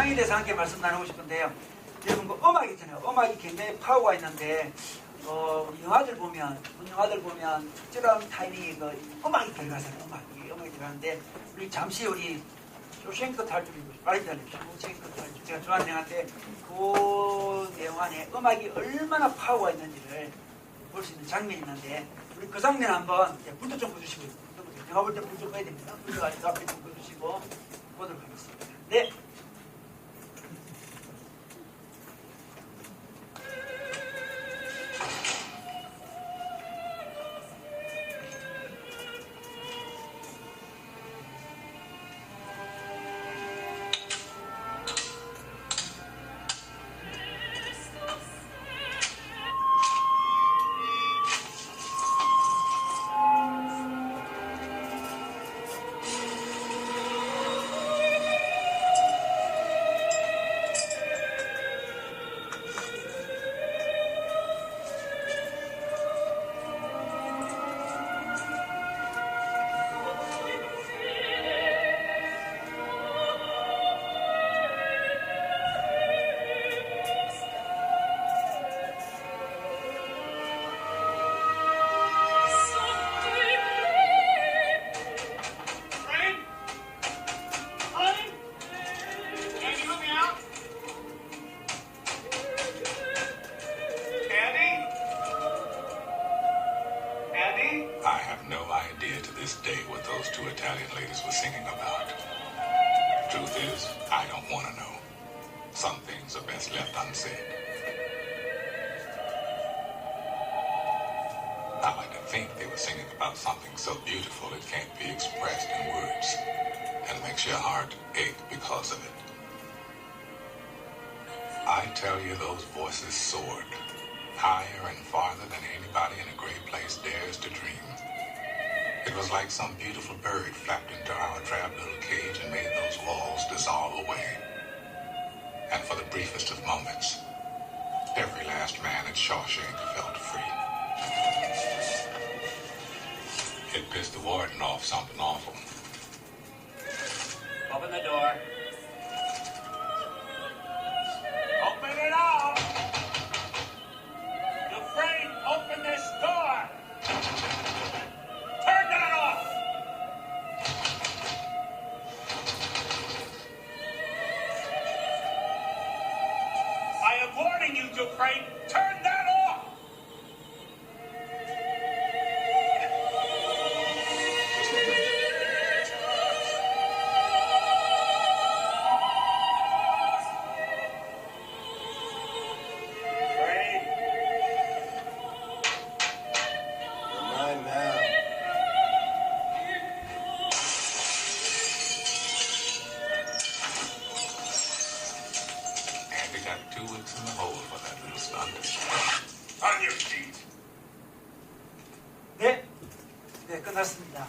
찬양에 대해서 함께 말씀 나누고 싶은데요. 여러분, 그 음악 있잖아요. 음악이 굉장히 파워가 있는데, 영화들 보면, 영화들 보면, 특별한 타이밍에 그 음악이 들어가잖아요. 음악이 들어가는데, 우리 쇼생크 탈출, 쇼생크 탈출, 제가 좋아하는 영화인데, 그 내용 안에 음악이 얼마나 파워가 있는지를 볼 수 있는 장면이 있는데, 우리 그 장면 한번 불도 좀 꺼주시고, 영화 볼 때 불 좀 꺼야 됩니다. 불도 앞에 좀 꺼주시고, 보도록 하겠습니다. 네. I have no idea to this day what those two Italian ladies were singing about. Truth is, I don't want to know. Some things are best left unsaid. I like to think they were singing about something so beautiful it can't be expressed in words, and makes your heart ache because of it. I tell you, those voices soared, higher and farther than anybody in a great place dares to dream. It was like some beautiful bird flapped into our drab little cage and made those walls dissolve away. And for the briefest of moments, every last man at Shawshank felt free. It pissed the warden off something awful. Open the door. Open it up! Dufresne, open this door! Turn that off! I am warning you, Dufresne, turn that off! Andy got 2 weeks in the hole for that little stunt. On your feet. 네, 끝났습니다.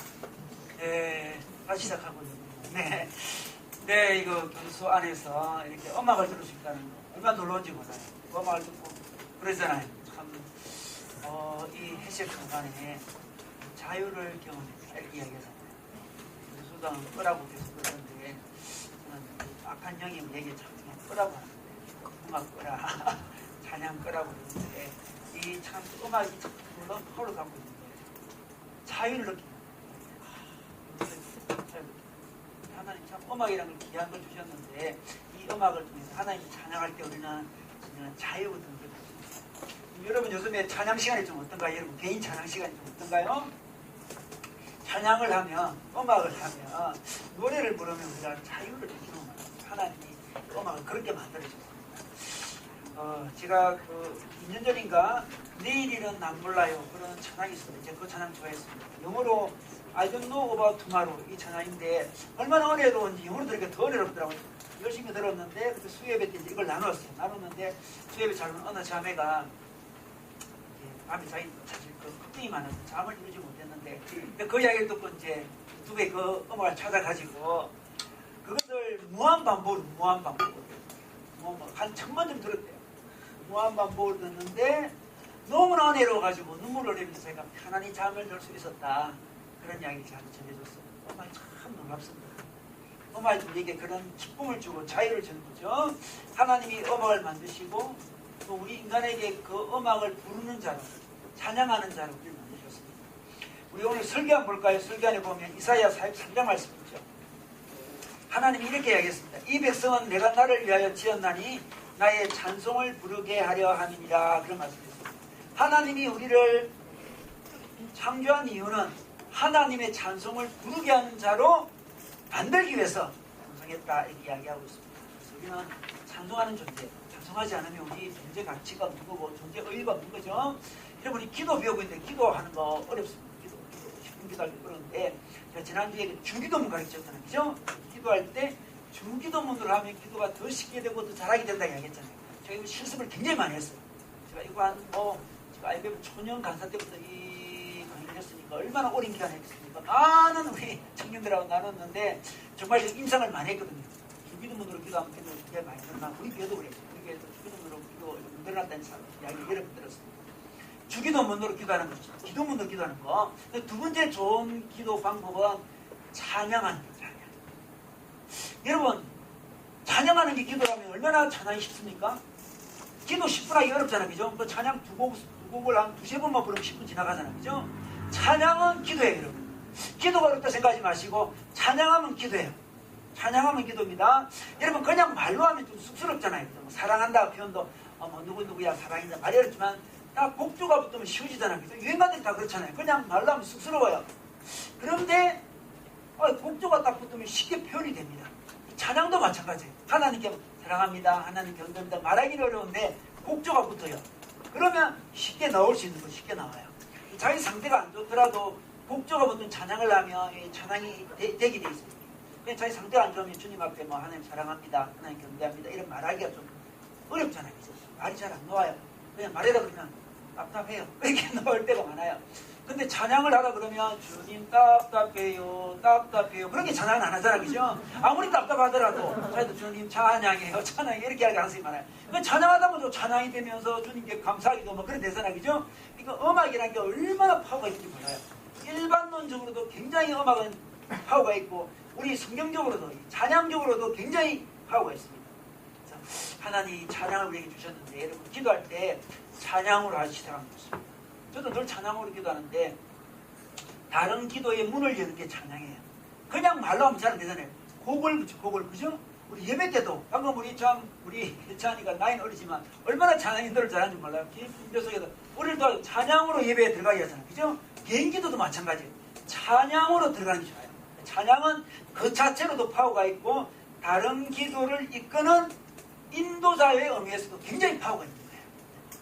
네, 다시 시작하고요. 네, 이거 교수 안에서 이렇게 음악을 들을 수 있다는 거 얼마나 놀라운지 몰라요. 음악을 듣고 그러잖아요. 참, 이 해석 순간에 자유를 경험했다 이렇게 이야기하잖아요. 수당은 끄라고 계속 그러는데 저는 악한 영이 얘기했잖아요. 끄라고 하는데 음악 끄라, 찬양 끄라고 그러는데 이 참 음악이 참 놀라운 파워를 갖고 있는데 자유를 느끼는 하나님 참 음악이라는 걸 귀한 걸 주셨는데 이 음악을 통해서 하나님이 찬양할 때 우리는 자유를 느끼고 있습니다. 여러분 요즘에 찬양 시간이 좀 어떤가요? 여러분 개인 찬양 시간이 좀 어떤가요? 찬양을 하면 음악을 하면 노래를 부르면 우리가 자유를 느끼는 거예요. 하나님이 음악을 그렇게 만들어줍니다. 제가 2년 전인가 내일일은 난 몰라요 그런 찬양이 있었는데 제가 그 찬양 좋아했습니다. 영어로 I don't know about tomorrow 이 찬양인데 얼마나 어려운지 영어로 들으니까 더 어렵더라고요. 열심히 들었는데 그때 수협에 때 이걸 나눴는데 수협에 자는 어느 자매가 밤에 자기 사실 걱정이 많아서 잠을 이루지 못했는데 그 이야기를 듣고 이제 유튜브에 그 음악을 찾아가지고 그것을 무한반복으로 한 1000번 정도 들었대요. 무한반복을 듣는데 너무나 은혜로워가지고 눈물을 흘리면서 제가 편안히 잠을 잘 수 있었다. 그런 이야기를 잘 전해줬어요. 정말 참 놀랍습니다. 음악이 우리에게 그런 기쁨을 주고 자유를 주는 거죠. 하나님이 음악을 만드시고 또 우리 인간에게 그 음악을 부르는 자로, 찬양하는 자로 우리를 만드셨습니다. 우리 오늘 설교 한번 볼까요? 설교 안에 보면 이사야 43장 말씀 있죠. 하나님이 이렇게 이야기했습니다. 이 백성은 내가 나를 위하여 지었나니 나의 찬송을 부르게 하려 함이니라. 그런 말씀이었습니다. 하나님이 우리를 창조한 이유는 하나님의 찬송을 부르게 하는 자로 만들기 위해서 찬송했다 이렇게 이야기하고 있습니다. 그래서 우리는 찬송하는 존재, 찬송하지 않으면 우리 존재 가치가 없는 거고 존재 의의가 없는 거죠. 여러분이 기도 배우고 있는데 기도하는 거 어렵습니다. 기도 10분 기도할 때 어려운데 제가 지난주에 주기도문 가르쳤잖아요. 그죠? 기도할 때 주기도문으로 하면 기도가 더 쉽게 되고 더 잘하게 된다 이야기했잖아요. 제가 이거 실습을 굉장히 많이 했어요. 제가 이거 제가 IBM 초년 강사 때부터 이 강의를 했으니까 얼마나 오랜 기간 했겠습니까? 많은 우리 청년들하고 나눴는데 정말 임상을 많이 했거든요. 주기도문으로 기도하면 기도 되게 많이 늘어나고 우리 교회도 그래요. 우리 교회도 주기도문으로 기도 늘어났다는 이야기를 여러 번 들었습니다. 주기도문으로 기도하는 거죠. 기도문으로 기도하는 거. 두 번째 좋은 기도 방법은 찬양하는 거예요. 찬양. 여러분 찬양하는 게 기도라면 얼마나 찬양이 쉽습니까? 기도 10분 하기 어렵잖아요. 그죠? 그 찬양 두 곡을 한 두세 번만 부르면 10분 지나가잖아요. 그죠? 찬양은 기도예요. 여러분. 기도가 어렵다 생각하지 마시고 찬양하면 기도예요. 찬양하면 기도입니다. 여러분 그냥 말로 하면 좀 쑥스럽잖아요. 그죠? 사랑한다 표현도 누구야 사랑한다 말이 어렵지만 딱 곡조가 붙으면 쉬워지잖아요. 그죠? 유행가들이 다 그렇잖아요. 그냥 말로 하면 쑥스러워요. 그런데 곡조가 딱 붙으면 쉽게 표현이 됩니다. 찬양도 마찬가지예요. 하나님께 사랑합니다. 하나님께 언급합니다. 말하기는 어려운데 곡조가 붙어요. 그러면 쉽게 나올 수 있는 거 쉽게 나와요. 자기 상태가 안 좋더라도 곡조가 붙은 찬양을 하면 찬양이 되게 돼 있습니다. 그냥 자기 상태가 안 좋으면 주님 앞에 하나님 사랑합니다. 하나님 경배합니다. 이런 말하기가 좀 어렵잖아요. 그래서 말이 잘 안 나와요. 그냥 말해라 그러면 답답해요. 이렇게 나올 때가 많아요. 근데 찬양을 하라 그러면 주님 답답해요. 그렇게 찬양은 안 하잖아. 그죠? 아무리 답답하더라도 저희도 주님 찬양해요. 찬양해. 이렇게 할 가능성이 많아요. 찬양하다 보면 찬양이 되면서 주님께 감사하기도 그런 되잖아. 그죠? 그러니까 음악이라는 게 얼마나 파워가 있는지 몰라요. 일반론적으로도 굉장히 음악은 파워가 있고 우리 성경적으로도 찬양적으로도 굉장히 파워가 있습니다. 하나님이 찬양을 우리에게 주셨는데 여러분 기도할 때 찬양으로 하기 시작하면 좋습니다. 저도 늘 찬양으로 기도하는데 다른 기도의 문을 여는 게 찬양이에요. 그냥 말로 하면 잘 안 되잖아요. 곡을 그죠? 우리 예배 때도 방금 우리 혜찬이가 나이는 어리지만 얼마나 찬양 인도를 잘하는지 몰라요. 기도 속에도 우리도 찬양으로 예배에 들어가야 하잖아요. 그죠? 개인 기도도 마찬가지예요. 찬양으로 들어가는 게 좋아요. 찬양은 그 자체로도 파워가 있고 다른 기도를 이끄는 인도자의 의미에서도 굉장히 파워가 있는 거예요.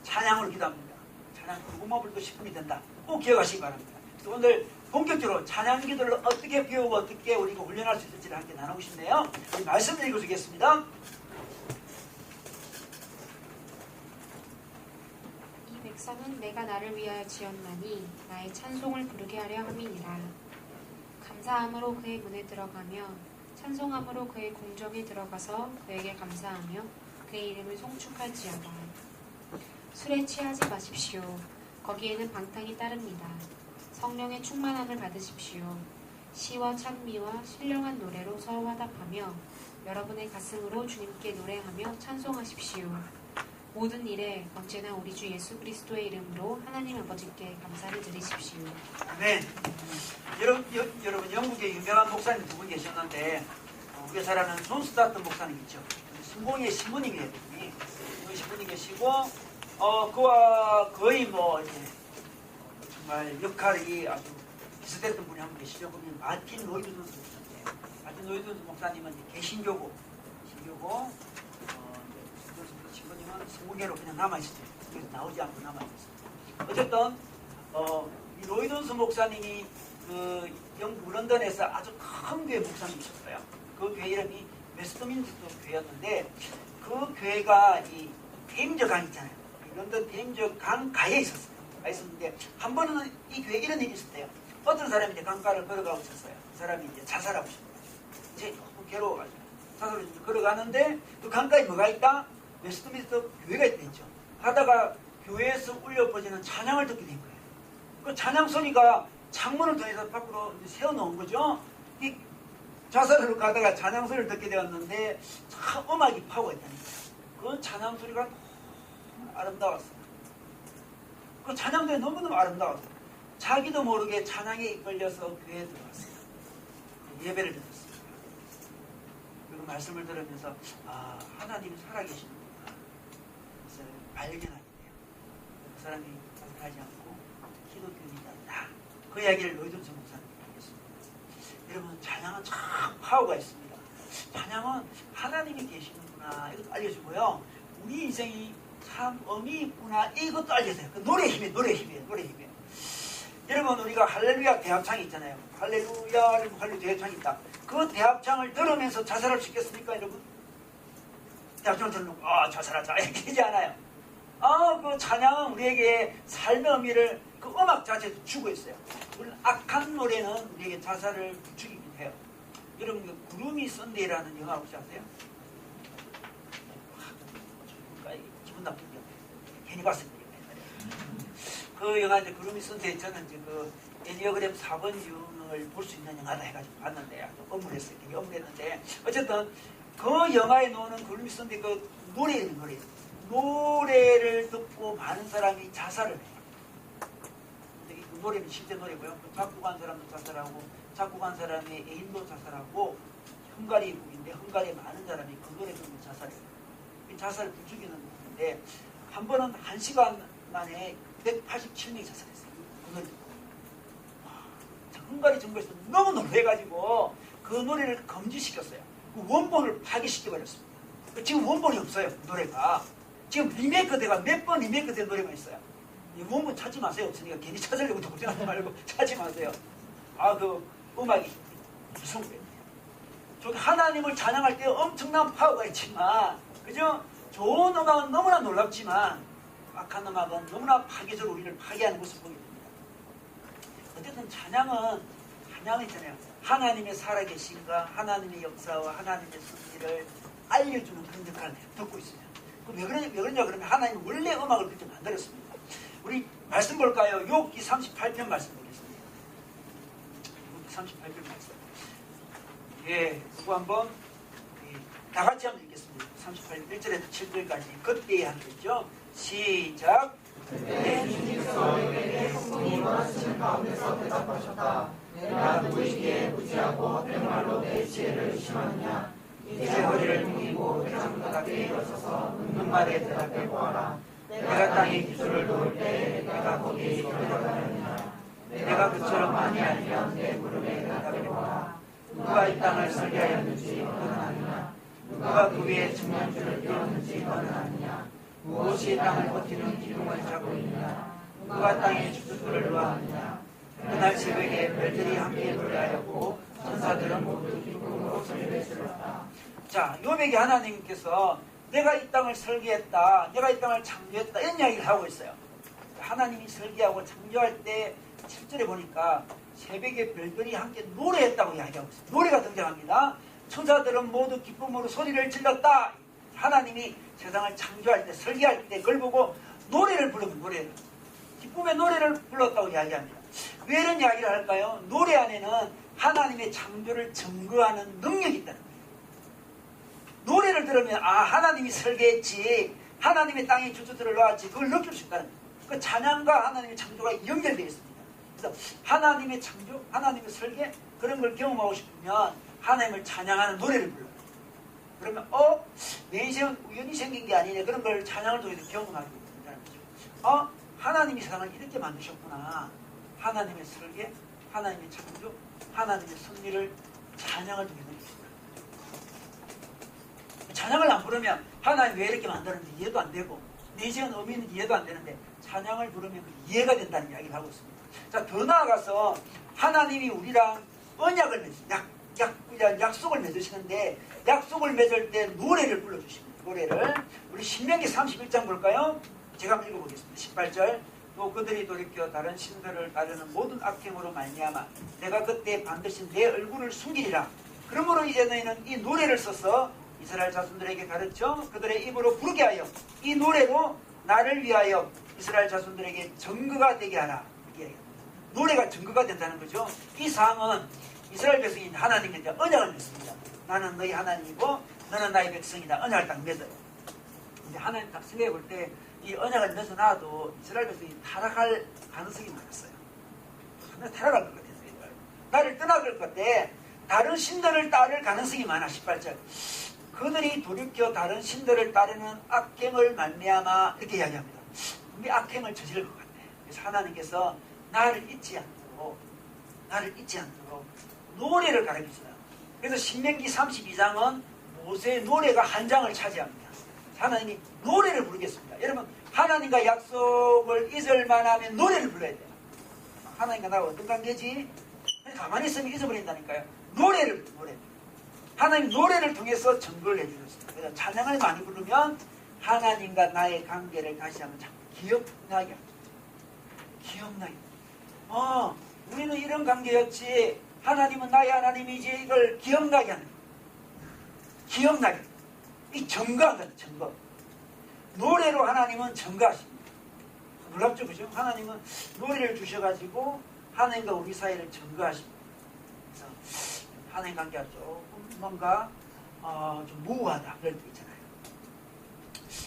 찬양으로 기도합니다. 찬양 누구만 불도 10분이 된다. 꼭 기억하시기 바랍니다. 그래서 오늘 본격적으로 찬양 기도를 어떻게 배우고 어떻게 우리가 훈련할 수 있을지를 함께 나누고 싶네요. 우리 말씀을 읽어주겠습니다. 이 백성은 내가 나를 위하여 지었나니 나의 찬송을 부르게 하려 함이니라. 감사함으로 그의 문에 들어가며 찬송함으로 그의 궁정에 들어가서 그에게 감사하며 그의 이름을 송축할지어다. 술에 취하지 마십시오. 거기에는 방탕이 따릅니다. 성령의 충만함을 받으십시오. 시와 찬미와 신령한 노래로 서로 화답하며 여러분의 가슴으로 주님께 노래하며 찬송하십시오. 모든 일에 언제나 우리 주 예수 그리스도의 이름으로 하나님 아버지께 감사를 드리십시오. 아멘. 여러분 영국에 유명한 목사님 두 분 계셨는데 우리가 잘 아는 존 스타튼 목사님 있죠. 성공의 신부님이에요. 신부님 계시고 그와 거의 이제 정말 역할이 아주 비슷했던 분이 한 분 계시죠. 그분이 마틴 로이드 존스 목사인데 마틴 로이드 존스 목사님은 개신교고 신부님은 성공회로 그냥 남아있었죠. 그래서 나오지 않고 남아있었어요. 어쨌든 이 로이드 존스 목사님이 그 영국 런던에서 아주 큰 교회 목사님이셨어요. 그 교회 이름이 웨스트민스터 교회였는데 그 교회가 이 테임즈 강 있잖아요. 런던 테임즈 강가에 있었는데 한 번은 이 교회에 이런 일이 있었대요. 어떤 사람이 이제 강가를 걸어가고 있었어요. 그 사람이 이제 자살하고 싶어요. 이제 너무 괴로워가지고 자살을 걸어가는데 그 강가에 뭐가 있다? 웨스트민스터 교회가 있죠. 하다가 교회에서 울려 퍼지는 찬양을 듣게 된 거예요. 그 찬양 소리가 창문을 통해서 밖으로 세워놓은 거죠. 자살을 가다가 찬양 소리를 듣게 되었는데 참 음악이 파워 있다니까. 그 찬양 소리가 너무 아름다웠어요. 그 찬양들이 너무너무 아름다웠어요. 자기도 모르게 찬양에 이끌려서 교회에 들어왔어요. 예배를 드렸습니다. 그리고 말씀을 들으면서 아, 하나님이 살아계시는구나. 그래서 발견하게 돼요. 그 사람이 하지 않고 기독교인이다. 그 이야기를 노이돈스 목사님이 하겠습니다. 여러분, 찬양은 참 파워가 있습니다. 찬양은 하나님이 계시는구나, 이것도 알려주고요. 우리 인생이 참 의미 있구나, 이것도 알려줘요. 그 노래 힘이에요. 노래 힘이에요. 여러분, 우리가 할렐루야 대합창이 있잖아요. 할렐루야 대합창이 있다. 그 대합창을 들으면서 자살할 수 있겠습니까, 여러분? 대합창을 들으면 자살하자 이렇게 되지 않아요. 그 찬양은 우리에게 삶의 의미를 그 음악 자체에서 주고 있어요. 물론 악한 노래는 우리에게 자살을 부추기긴 해요. 여러분, 그 구름이 썬데이라는 영화 혹시 아세요? 기분 나쁘죠? 괜히 봤습니다. 그 영화 이제 구름이 썬데이, 저는 이제 그 애니어그램 4번 융을 볼 수 있는 영화다 해가지고 봤는데 아주 업무했어요. 되게 업무했는데 어쨌든 그 영화에 나오는 구름이 썬데이 그 노래를 듣고 많은 사람이 자살을 해요. 근데 그 노래는 실제 노래고요. 그 작곡한 사람도 자살하고 작곡한 사람의 애인도 자살하고 헝가리국인데 헝가리에 많은 사람이 그 노래 듣고 자살해요. 자살을 부추기는 건데 한 번은 1시간 만에 187명이 자살했어요. 그 노래 듣고. 헝가리 정부에서 너무 놀래가지고 그 노래를 금지시켰어요. 그 원본을 파기시켜버렸습니다. 지금 원본이 없어요. 그 노래가. 지금 리메이크 돼가 몇 번 리메이크 된 노래가 있어요. 이 원본 찾지 마세요. 없으니까 괜히 찾으려고 걱정하지 말고 찾지 마세요. 그 음악이 무서운 거예요. 저기 하나님을 찬양할 때 엄청난 파워가 있지만, 그죠? 좋은 음악은 너무나 놀랍지만 악한 음악은 너무나 파괴적으로 우리를 파괴하는 모습을 보게 됩니다. 어쨌든 찬양은 있잖아요. 하나님의 살아계신가, 하나님의 역사와 하나님의 섭리를 알려주는 그런 역할을 듣고 있습니다. 왜 그러냐 그러면 하나님은 원래 음악을 그렇게 만들었습니다. 우리 말씀 볼까요? 욥기 38편 말씀 보겠습니다. 욥기 38편 말씀. 예, 그거 한번 다 같이 한번 읽겠습니다. 38편 1절에서 7절까지 그때의 한절이죠. 시작. 그때 주님께서 내게 성공이 원하시는 가운데서 대답하셨다. 내가 누구이기에 무지하고 백말로 내 지혜를 의심하느냐. 이제 허리를 동이고 회장보다 낮게 일어서서 묻는 말에 대답해 보아라. 내가 땅의 기초를 놓을 때 내가 거기에 들어가느냐. 내가 그처럼 많이 알면 내 물음에 대답해 보아라. 누가 이 땅을 설계하였는지 너는 아느냐. 누가 그 위에 측면줄을 띄웠는지 너는 아느냐. 무엇이 땅을 버티는 기둥을 잡고 있느냐. 누가 땅의 주춧돌을 놓았느냐. 그날 새벽에 별들이 함께 노래하였고 천사들은 모두 기쁨으로 소리를 질렀다. 자, 욥에게 하나님께서 내가 이 땅을 설계했다, 내가 이 땅을 창조했다, 이런 이야기를 하고 있어요. 하나님이 설계하고 창조할 때 7절에 보니까 새벽에 별들이 함께 노래했다고 이야기하고 있어요. 노래가 등장합니다. 천사들은 모두 기쁨으로 소리를 질렀다. 하나님이 세상을 창조할 때, 설계할 때 그걸 보고 노래를 부르면 노래를, 기쁨의 노래를 불렀다고 이야기합니다. 왜 이런 이야기를 할까요? 노래 안에는 하나님의 창조를 증거하는 능력이 있다는 거예요. 노래를 들으면 하나님이 설계했지, 하나님의 땅에 주춧돌을 놓았지, 그걸 느낄 수 있다는 거예요. 그 찬양과 하나님의 창조가 연결되어 있습니다. 그래서 하나님의 창조, 하나님의 설계, 그런 걸 경험하고 싶으면 하나님을 찬양하는 노래를 불러요. 그러면 내 인생은 우연히 생긴 게 아니네, 그런 걸 찬양을 통해서 경험하게 된다는 거죠. 하나님이 세상을 이렇게 만드셨구나. 하나님의 설계, 하나님의 창조, 하나님의 섭리를 찬양을 통해 느낍니다. 찬양을 안 부르면 하나님 왜 이렇게 만들었는지 이해도 안 되고, 내 인생은 의미 있는지 이해도 안 되는데 찬양을 부르면 이해가 된다는 이야기를 하고 있습니다. 자, 더 나아가서 하나님이 우리랑 언약을 맺으시고 약속을 맺으시는데, 약속을 맺을 때 노래를 불러주십니다. 노래를 우리 신명기 31장 볼까요? 제가 한번 읽어보겠습니다. 18절. 또 그들이 돌이켜 다른 신들을 따르는 모든 악행으로 말미암아 내가 그때 반드시 내 얼굴을 숨기리라. 그러므로 이제 너희는 이 노래를 써서 이스라엘 자손들에게 가르쳐 그들의 입으로 부르게 하여 이 노래로 나를 위하여 이스라엘 자손들에게 증거가 되게 하라. 이게 노래가 증거가 된다는 거죠. 이 사항은 이스라엘 백성이 하나님께 이제 언약을 맺습니다. 나는 너희 하나님이고 너는 나의 백성이다. 언약을 딱 맺어요. 근데 하나님 딱 생각해 볼 때 이 언약을 맺어놔도 이스라엘 백성이 타락할 가능성이 많았어요. 타락할 것 같아요. 나를 떠나갈 것 같아. 다른 신들을 따를 가능성이 많아. 18절. 그들이 돌이켜 다른 신들을 따르는 악행을 말미암아 이렇게 이야기합니다. 우리 악행을 저지를 것 같아. 그래서 하나님께서 나를 잊지 않도록 노래를 가르치잖아요. 그래서 신명기 32장은 모세의 노래가 한 장을 차지합니다. 하나님이 노래를 부르겠습니다. 여러분 하나님과 약속을 잊을 만하면 노래를 불러야 돼요. 하나님과 나가 어떤 관계지? 가만히 있으면 잊어버린다니까요. 노래. 하나님 노래를 통해서 증거를 해주셨습니다. 그래서 찬양을 많이 부르면 하나님과 나의 관계를 다시 한번 자꾸 기억나게 합니다. 우리는 이런 관계였지. 하나님은 나의 하나님이지. 이걸 기억나게 하는 거예요. 기억나게. 이 증거하거든요. 증거. 노래로 하나님은 증거하십니다. 놀랍죠, 그죠? 하나님은 노래를 주셔가지고 하나님과 우리 사이를 증거하십니다. 그래서 하나님 관계가 조금 뭔가 좀 모호하다 그럴 때 있잖아요.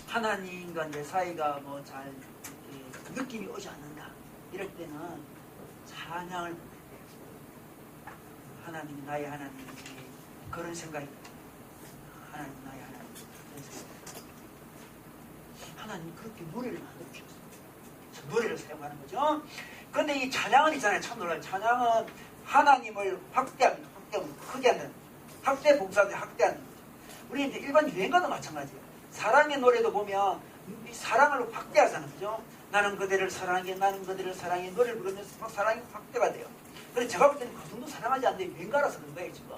하나님과 내 사이가 뭐 잘 느낌이 오지 않는다. 이럴 때는 찬양을 부를 때 하나님이 나의 하나님이지 그런 생각이 듭니다. 하나님 나의 하나님 그런 생각이 하나님이 그렇게 노래를 만들어 주셨어요. 노래를 사용하는 거죠. 그런데 이 찬양은 있잖아요. 참 놀라요. 찬양은 하나님을 확대합니다. 크게 한다는 거죠. 확대 봉사대 확대하는 거죠. 우리 이제 일반 유행가도 마찬가지예요. 사랑의 노래도 보면 이 사랑을 확대하잖아요. 그죠? 나는 그대를 사랑해, 나는 그대를 사랑해 노래를 부르면서 막 사랑이 확대가 돼요. 그래서 제가 볼 때는 그 정도 사랑하지 않는데 유행가라서 그런 거예요. 지금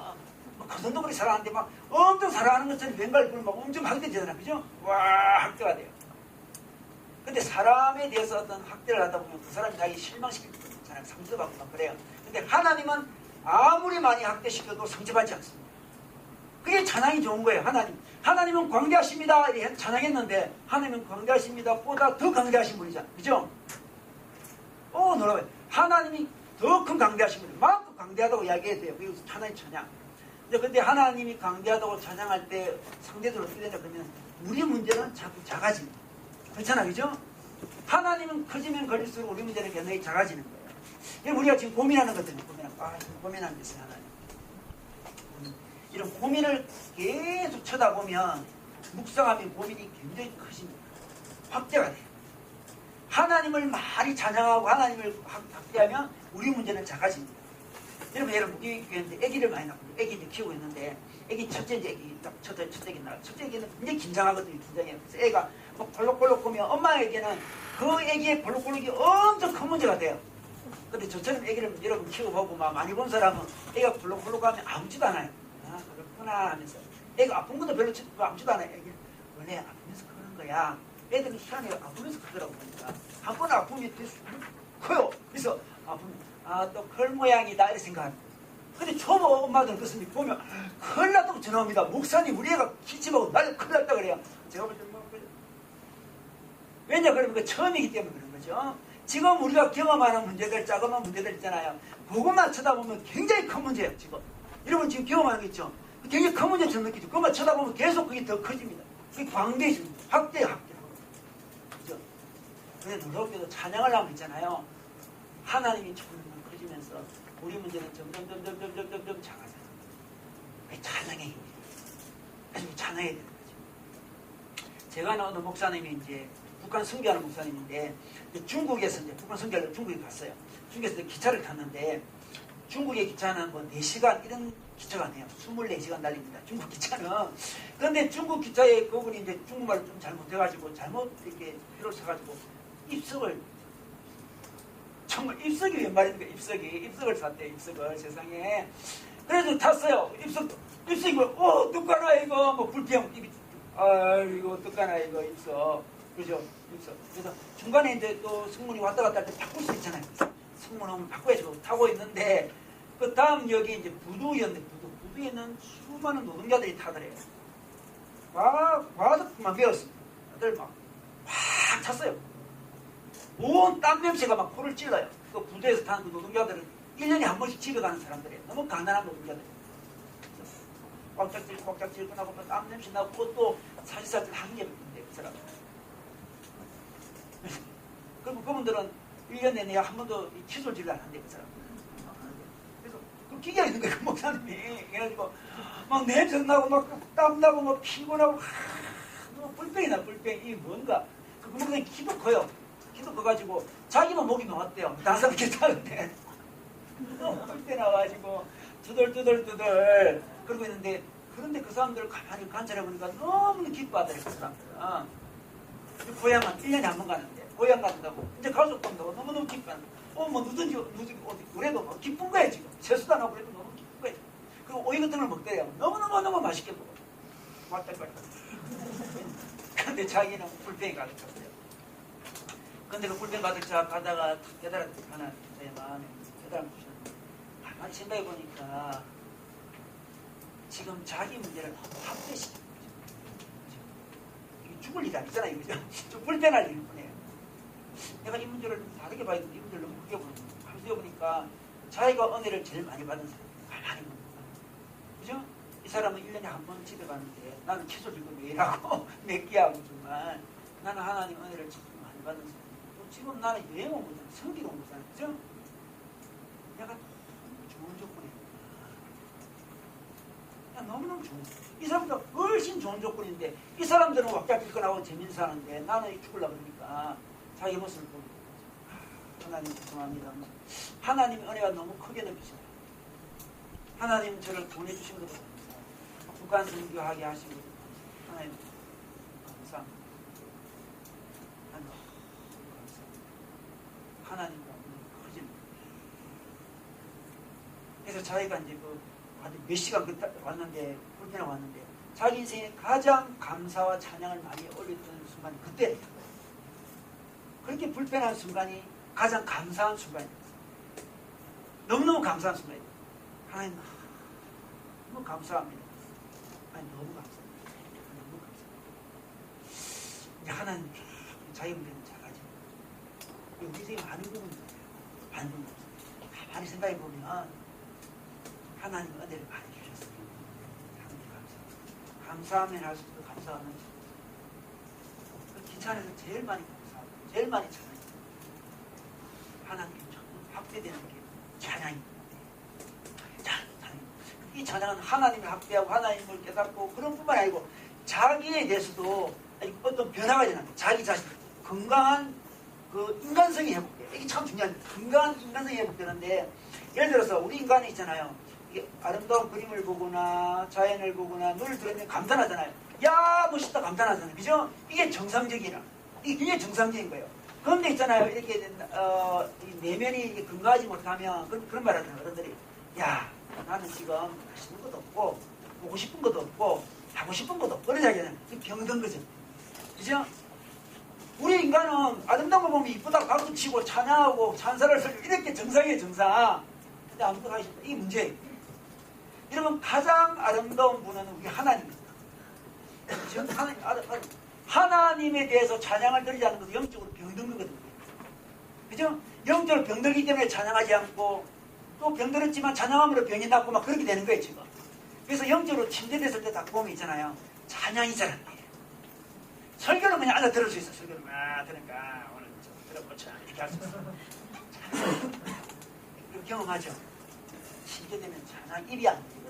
그 정도 그렇게 사랑하는데 막 엄청 사랑하는 것처럼 유행가를 부르면 막 엄청 확대되잖아요. 그죠? 와 확대가 돼요. 근데 사람에 대해서 어떤 확대를 하다 보면 그 사람이 자기 실망시킬 거잖아요. 상처받고 막 그래요. 근데 하나님은 아무리 많이 확대시켜도 상처받지 않습니다. 그게 찬양이 좋은 거예요. 하나님은 광대하십니다. 이렇게 찬양했는데 하나님은 광대하십니다 보다 더 광대하신 분이잖아요. 그죠? 놀라워요. 하나님이 더 큰 광대하신 분이 마음껏 광대하다고 이야기해야 돼요. 그게 하나님 찬양. 근데 하나님이 광대하다고 찬양할 때 상대적으로 어떻게 되냐 그러면 우리 문제는 자꾸 작아집니다. 그렇잖아, 그죠? 하나님은 커지면 커질수록 우리 문제는 굉장히 작아지는 거예요. 우리가 지금 고민하는 것들은 고민하는 게 있어요, 하나님. 이런 고민을 계속 쳐다보면 묵상하면 고민이 굉장히 커집니다. 확대가 돼요. 하나님을 많이 찬양하고 하나님을 확대하면 우리 문제는 작아집니다. 여러분 우리 교회인데 아기를 많이 낳고 아기 이제 키우고 있는데 아기 첫째 아기 딱 첫째 아기는 굉장히 긴장하거든요. 긴장해요. 그래서 애가 막 볼록볼록 보면 엄마에게는 그 아기의 볼록볼록이 엄청 큰 문제가 돼요. 근데 저처럼 아기를 여러분 키워보고 막 많이 본 사람은 애가 볼록볼록하면 아무지도 않아요. 그렇구나 하면서 애가 아픈 것도 별로 아무지도 않아요. 애기 원래 아프면서 그런 거야. 애들은 희한해요. 아프면서 크더라고 보니까 한 번 아프면 커요. 그래서 아프면 또 컬 모양이다 이렇게 생각합니다. 근데 초보 엄마들은 그렇습니다. 보면 큰일 났다고 전화 옵니다. 목사님 우리 애가 기침하고 날 큰일 났다 그래요. 제가 볼 때는 왜냐 그러면 처음이기 때문에 그런 거죠. 지금 우리가 경험하는 문제들 작은 문제들 있잖아요. 그것만 쳐다보면 굉장히 큰 문제예요. 지금 여러분 지금 경험하는 거 있죠. 굉장히 큰 문제처럼 느끼죠. 그것만 쳐다보면 계속 그게 더 커집니다. 그게 광대해집니다. 확대하고 그죠? 근데 놀랍게도 찬양을 하면 있잖아요. 하나님이 점점 커지면서 우리 문제는 점점 작아져요. 찬양의 힘이 찬양해야 되는 거죠. 제가 아는 어느 목사님이 이제 북한 선교하는 목사님인데 중국에서 이제 북한 선교하러 중국에 갔어요. 중국에서 기차를 탔는데 중국의 기차는 뭐 4시간 이런 기차가 아니에요. 24시간 달립니다. 중국 기차는. 그런데 중국 기차에 그분이 이제 중국말을 좀 잘못해가지고 잘못 이렇게 표를 써가지고 입석을 정말 입석이 웬 말입니까? 입석을 샀대요. 입석을 세상에. 그래서 탔어요. 입석이 뭐 어떡하나 이거 뭐 불평 이거 어떡하나 이거 입석. 그죠? 입석. 그래서 중간에 이제 또 승문이 왔다 갔다 할 때 바꿀 수 있잖아요. 승문 오면 바꿔야죠. 타고 있는데 그 다음 여기 이제 부두였는데 부두에는 수많은 노동자들이 타더래요. 과속만 배웠습니다. 다들 막 찼어요. 온 땀 냄새가 막 코를 찔러요. 그 부두에서 타는 그 노동자들은 1년에 한 번씩 집에 가는 사람들이에요. 너무 가난한 노동자들. 꽉짝질 끝나고 땀 냄새 나고 그것도 사실상 한 개밖에 없는데 그 사람. 그리고 그분들은 1년 내내 한 번도 칫솔질을 안 한대 그 사람. 그래서 그 기계가 있는 거예요 그 목사님이. 그래가지고 막 냄새 나고 막 땀 나고 막 피곤하고 너무 뿔병이 나 뿔병. 이게 뭔가. 그 목사님 키도 커요. 키도 커가지고 자기만 목이 나왔대요. 다른 사람 괜찮은데 너무 뿔병 나와가지고 두덜 그러고 있는데, 그런데 그 사람들을 가만히 관찰해보니까 너무 기뻐하더래 그 사람들은. 고향은 1년에 한 번 가는데 고향 간다고 이제 가족 본다고 너무너무 기뻐하는 거야. 뭐 누든지 어디 그래도 뭐 기쁜 거야 지금. 세수도 안 하고 그래도 너무 기쁜 거야. 그리고 오이 같은 걸 먹더래요. 너무 맛있게 먹어. 왔다갔다. 근데 자기는 불병이 가득했어요. 근데 그 불병 가득 차 가다가 깨달았대. 하나 제 마음에 깨달음 주셨는데, 가만히 생각해 보니까 지금 자기 문제를 합대시키는 거죠. 이게 죽을 일이 아니잖아요, 그죠? 좀 불편할 일일 뿐이에요. 내가 이 문제를 다르게 봐야 되는데 이 문제를 너무 크게 보는 거예요. 하면서 보니까 자기가 은혜를 제일 많이 받은 사람 가만히 보는 거예요. 그죠? 이 사람은 1년에 한 번 집에 가는데 나는 계속 이거 매일 하고 몇 개 하고 정말 나는 하나님 은혜를 참 많이 받은 사람. 지금 나는 여행 온 거잖아. 성길 온 거잖아. 그죠? 내가 너무 좋은 조건이야. 너무너무 좋은 조건. 이 사람보다 훨씬 좋은 조건인데 이 사람들은 왁자 빌거나고 재밌는 사는데 나는 죽으려고 그러니까 자기 모습을 보고 하나님 죄송합니다. 하나님 은혜가 너무 크게 느껴져요. 하나님 저를 보내주신 것도 감사합니다. 북한 선교하게 하신 것도 감사합니다. 하나님 감사합니다. 하나님과 커집니다. 그래서 자기가 이제 아주 몇 시간 왔는데, 불편해 왔는데, 자기 인생에 가장 감사와 찬양을 많이 올렸던 순간이 그때예요. 그렇게 불편한 순간이 가장 감사한 순간이었어요. 너무너무 감사한 순간이에요. 하나님, 너무 감사합니다. 너무 감사합니다. 너무 감사합니다. 이제 하나님, 자기 문제는 잘하지. 우리 인생에 많은 부분이에요. 많은 부분. 가만히 생각해 보면 하나님 은혜를 많이 주셨어요. 하나님 감사합니다. 감사하면 할수록 감사하면 기찬에서 제일 많이 감사하고 제일 많이 찬양해요. 하나님 전부 확대되는 게 찬양입니다. 이 찬양은 하나님을 확대하고 하나님을 깨닫고 그런 뿐만 아니고 자기에 대해서도 어떤 변화가 되는 거예요. 자기 자신 건강한 그 인간성이 회복돼요. 이게 참 중요합니다. 건강한 인간성이 회복되는데, 예를 들어서 우리 인간이 있잖아요. 이게 아름다운 그림을 보거나 자연을 보거나 눈을 들으면 감탄하잖아요. 야 멋있다 감탄하잖아요. 그죠? 이게 정상적이라. 이게 굉장히 정상적인 거예요. 그런데 있잖아요. 이렇게 내면이 건강하지 못하면 그런 말 하잖아요. 어른들이 야 나는 지금 맛있는 것도 없고 보고 싶은 것도 없고 하고 싶은 것도 없고 그런 이야기잖아요. 병든 거죠. 그죠? 우리 인간은 아름다운 거 보면 이쁘다고 박수 치고 찬양하고 찬사를 설교 이렇게 정상이에요. 정상. 근데 아무것도 하기 싫다. 이게 문제예요. 여러분 가장 아름다운 분은 우리 하나님입니다. 하나님에 대해서 찬양을 드리지 않는 것은 영적으로 병든 거거든요. 그죠? 영적으로 병들기 때문에 찬양하지 않고 또 병들었지만 찬양함으로 병이 낫고 막 그렇게 되는 거예요 지금. 그래서 영적으로 침대됐을 때 딱 보면 있잖아요. 찬양이 잘 안 돼요. 설교는 그냥 앉아 들을 수 있어. 설교는 그러니까 오늘 좀 들어보자 이렇게 할 수 있어. 이거 경험하죠. 침대되면 찬양 입이 안 되거든요.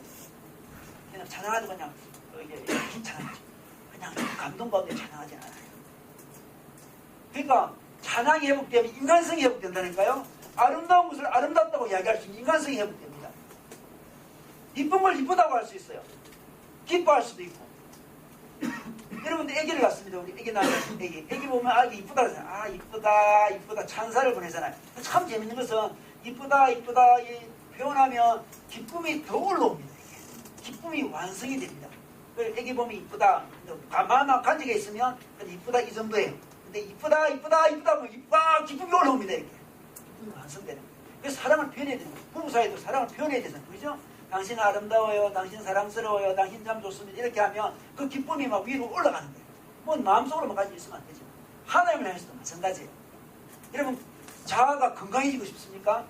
그냥 찬양하도 그냥 이게 찬양하죠. 그냥 감동 가운데 찬양하지 않아요. 그러니까 찬양이 회복되면 인간성이 회복된다니까요. 아름다운 것을 아름답다고 이야기할 수 있는 인간성이 회복됩니다. 이쁜 걸 이쁘다고 할 수 있어요. 기뻐할 수도 있고. 여러분들 애기를 갖습니다. 우리 애기 낳은 애기 보면 아기 이쁘다 그러잖아요. 아 이쁘다 찬사를 보내잖아요. 참 재밌는 것은 이쁘다 표현하면 기쁨이 더 올라옵니다. 이게. 기쁨이 완성이 됩니다. 그래서 애기 보면 이쁘다. 가만히 간직에 있으면 이쁘다 이 정도예요. 근데 이쁘다 하면 기쁨이 올라옵니다. 이렇게. 기쁨이 완성되는 거예요. 그래서 사랑을 표현해야 되는 거예요. 부부 사이도 사랑을 표현해야 되잖아요. 그죠? 당신은 아름다워요. 당신 사랑스러워요. 당신 참 좋습니다. 이렇게 하면 그 기쁨이 막 위로 올라가는 거예요. 뭐 마음속으로만 가지고 있으면 안 되죠. 하나님을 향해서도 마찬가지예요. 여러분 자아가 건강해지고 싶습니까?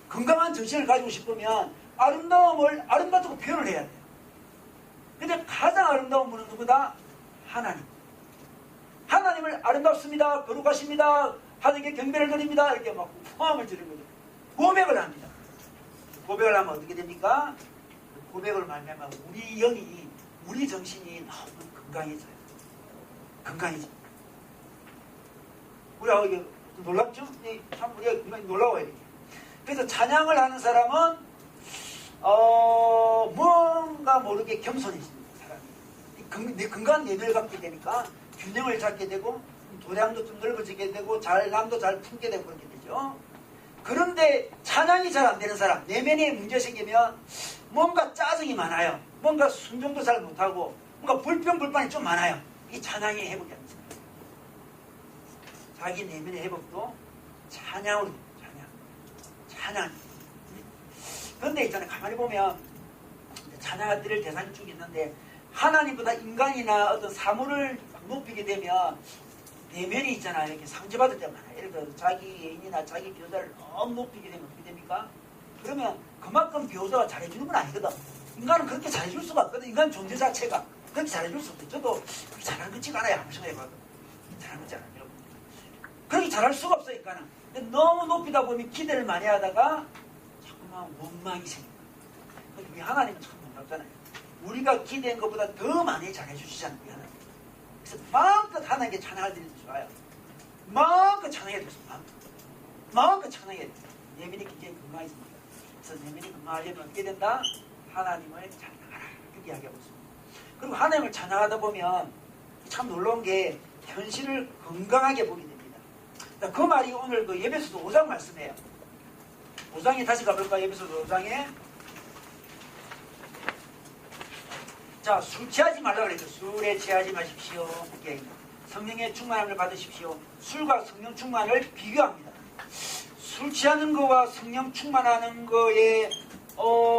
건강한 정신을 가지고 싶으면 아름다움을 아름답다고 표현을 해야 돼요. 근데 가장 아름다운 분은 누구다? 하나님. 하나님을 아름답습니다. 거룩하십니다. 하나님께 경배를 드립니다. 이렇게 막 포함을 지르는 거죠. 고백을 합니다. 고백을 하면 어떻게 됩니까? 고백을 말하면 우리 영이, 우리 정신이 너무 건강해져요. 건강해져. 우리가 이게 놀랍죠? 참 우리가 굉장히 놀라워요. 그래서 찬양을 하는 사람은 뭔가 모르게 겸손해집니다. 사람이. 건강한 내면을 갖게 되니까 균형을 잡게 되고 도량도 좀 넓어지게 되고 잘남도 잘 품게 되고 그렇게 되죠. 그런데 찬양이 잘 안 되는 사람, 내면에 문제 생기면 뭔가 짜증이 많아요. 뭔가 순종도 잘 못하고 뭔가 불평불만이 좀 많아요. 이 찬양이 회복이 안 됩니다. 자기 내면의 회복도 찬양으로 찬양. 그런데 있잖아요. 가만히 보면 찬양을 드릴 대상이 쭉 있는데 하나님보다 인간이나 어떤 사물을 높이게 되면 내면이 있잖아요. 이렇게 상처받을 때가 많아요. 예를 들어 자기 애인이나 자기 배우자를 너무 높이게 되면 어떻게 됩니까? 그러면 그만큼 배우자가 잘해주는 건 아니거든. 인간은 그렇게 잘해줄 수가 없거든. 인간 존재 자체가 그렇게 잘해줄 수 없어요. 저도 그렇게 잘하는 것 같지가 않아요. 한번 생각해봐도. 잘하는 것 같지 않아요. 그렇게 잘할 수가 없어요. 인간은. 근데 너무 높이다 보면 기대를 많이 하다가 자꾸만 원망이 생깁니다. 우리 하나님은 참 놀랍잖아요. 우리가 기대한 것보다 더 많이 잘해주시잖아요. 우리 하나님. 그래서 마음껏 하나님께 찬양할 때 좋아요. 마음껏 찬양해야 돼요. 마음껏 찬양해야 돼요. 내면이 굉장히 건강해집니다. 그래서 내면이 건강하려면 어떻게 된다? 하나님을 찬양하라. 이렇게 이야기하고 있습니다. 그리고 하나님을 찬양하다 보면 참 놀라운 게 현실을 건강하게 보게 됩니다. 그 말이 오늘 그 에베소서 5장 말씀이에요. 5장에 다시 가볼까요? 에베소서 5장에. 자, 술 취하지 말라고 그랬죠. 술에 취하지 마십시오. 이렇게 성령의 충만함을 받으십시오. 술과 성령 충만을 비교합니다. 술 취하는 거와 성령 충만하는 거의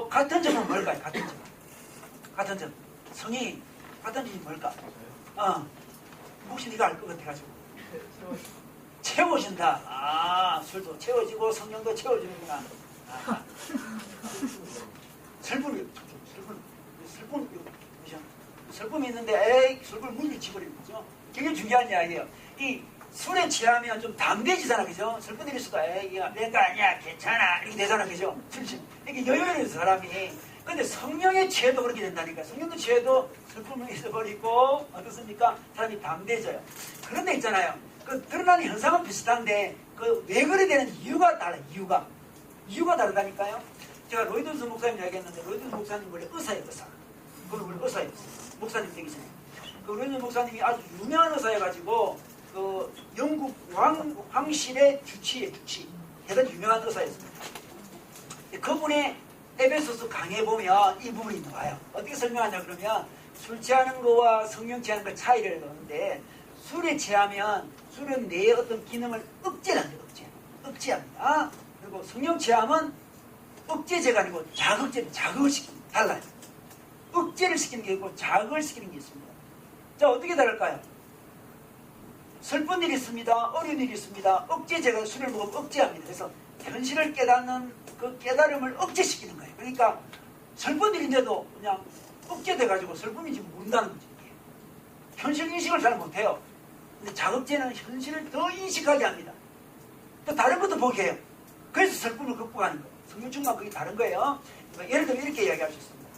같은 점은 뭘까요? 같은 점. 성이 같은 점이 뭘까? 혹시 네가 알 것 같아가지고. 채워진다. 아, 술도 채워지고 성령도 채워지는구나. 슬픔이 있는데 에이 슬픔을 물리치버리는 거죠. 되게 중요한 이야기예요. 이 술에 취하면 좀 담대해지잖아, 그죠? 슬픈 일일 수도 에이 내가 아니야 괜찮아 이렇게 되잖아, 그죠? 이렇게 여유로운 사람이. 근데 성령의 취해도 그렇게 된다니까. 성령도 취해도 슬픔을 잊어버리고 어떻습니까? 사람이 담대해져요. 그런데 있잖아요. 그 드러나는 현상은 비슷한데 그 왜 그래 되는 이유가 달라요. 이유가 다르다니까요. 제가 로이드스 목사님 이야기했는데 로이드스 목사님 원래 의사예요. 의사. 그분 원래 의사예요. 목사님 되기 전에. 그 로이드스 목사님이 아주 유명한 의사여가지고 그 영국 왕실의 주치예요. 주치. 대단히 유명한 의사였습니다. 그분의 에베소서 강해 보면 이 부분이 나와요. 어떻게 설명하냐 그러면 술 취하는 거와 성령 취하는 거 차이를 넣는데 술에 취하면 술은 내 어떤 기능을 억제를 합니다. 억제합니다. 그리고 성령 취함은 억제제가 아니고 자극을 시킵니다. 달라요. 억제를 시키는 게 있고 자극을 시키는 게 있습니다. 자, 어떻게 다를까요? 슬픈 일이 있습니다. 어려운 일이 있습니다. 억제제가 술을 먹으면 억제합니다. 그래서 현실을 깨닫는 그 깨달음을 억제시키는 거예요. 그러니까 슬픈 일인데도 그냥 억제돼가지고 슬픔인지 모른다는 거죠. 현실 인식을 잘 못해요. 근데 자극제는 현실을 더 인식하게 합니다. 또 다른 것도 보게 해요. 그래서 슬픔을 극복하는 거예요. 성령충만 그게 다른 거예요. 예를 들면 이렇게 이야기할 수 있습니다.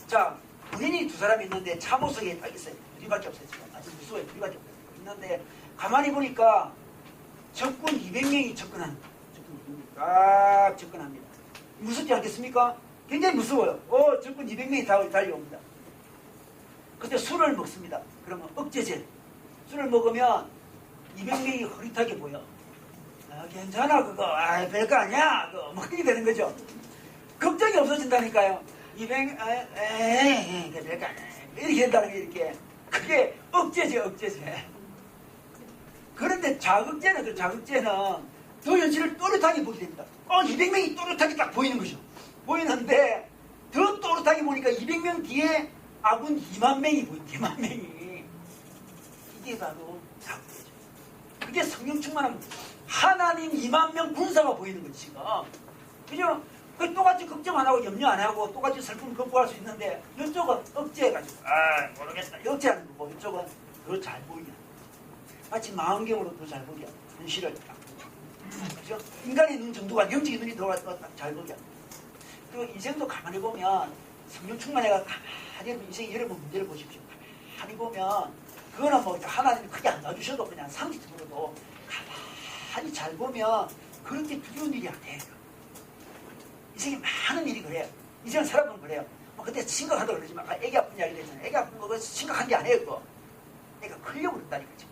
자, 본인이 두 사람이 있는데 차보석에 딱 있어요. 둘이밖에 없어요. 지금. 아주 무서워요. 둘이밖에 없어요. 있는데 가만히 보니까 적군 200명이 접근합니다. 접근합니다. 무섭지 않겠습니까? 굉장히 무서워요. 적군 200명이 달려옵니다. 그때 술을 먹습니다. 그러면 억제제. 술을 먹으면 200명이 흐릿하게 보여. 괜찮아 그거. 별거 아니야. 그거 뭐 그렇게 되는 거죠. 걱정이 없어진다니까요. 200, 별거 아니야. 이렇게 된다는 게 이렇게. 그게 억제제, 억제제. 그런데 자극제는 더 현실을 또렷하게 보게 됩니다. 200명이 또렷하게 딱 보이는 거죠. 보이는데 더 또렷하게 보니까 200명 뒤에 아군 2만 명이 보입니다. 2만 명이. 이게 바로 자극제죠. 그게 성령 충만함. 하나님 2만 명 군사가 보이는 거지 지금. 그죠? 그 똑같이 걱정 안 하고 염려 안 하고 똑같이 슬픔 극복할 수 있는데 이쪽은 억제해가지고 모르겠다 억제하는 거고 이쪽은 더 잘 보이게 마치 망원경으로 더 잘 보게 현실을 딱 그죠? 인간의 눈 정도가 영적인 눈이 더 잘 보게 그리고 인생도 가만히 보면 성령 충만해가 가만히 인생 여러분 문제를 보십시오. 가만히 보면 그거는 뭐 하나님이 크게 안 놔주셔도 그냥 상식적으로도 가만히 잘 보면 그렇게 두려운 일이 아니에요. 인생에 많은 일이 그래요. 인생 살아보면 그래요. 뭐 그때 심각하다고 그러지만 애기 아픈 이야기 했잖아요. 애기 아픈 거 심각한 게 아니에요. 그거. 애가 클려고 그런다니까 지금.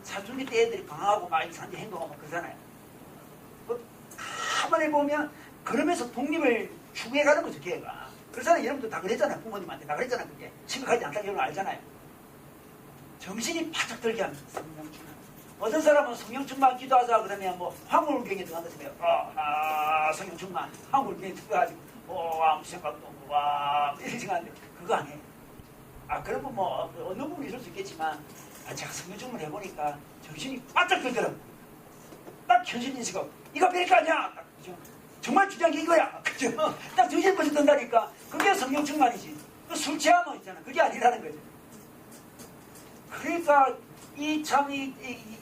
사춘기 때 애들이 강하고 막 이상하게 행동하고 그러잖아요. 뭐 가만히 보면 그러면서 독립을 추구해가는 거죠. 걔가. 그렇잖아요. 여러분도 다 그랬잖아요. 부모님한테 다 그랬잖아요. 그게 심각하지 않다는 여러분 알잖아요. 정신이 바짝 들게 합니다. 성령 충만. 어떤 사람은 성령 충만 기도하자 그러면 뭐 황홀경에 들어간다 생각해요. 성령 충만 황홀경에 들어가지고 아무 생각도 없고 이렇게 생각하는데 그거 아니에요. 그러면 뭐 어느 부분이 있을 수 있겠지만 제가 성령 충만 해보니까 정신이 바짝 들더라고요. 딱 현실 인식하고 이거 별거 아니야. 딱, 그죠? 정말 중요한 게 이거야. 그죠? 딱 정신 버시 든다니까 그게 성령 충만이지. 그 술 취하면 있잖아. 그게 아니라는 거죠. 그러니까 이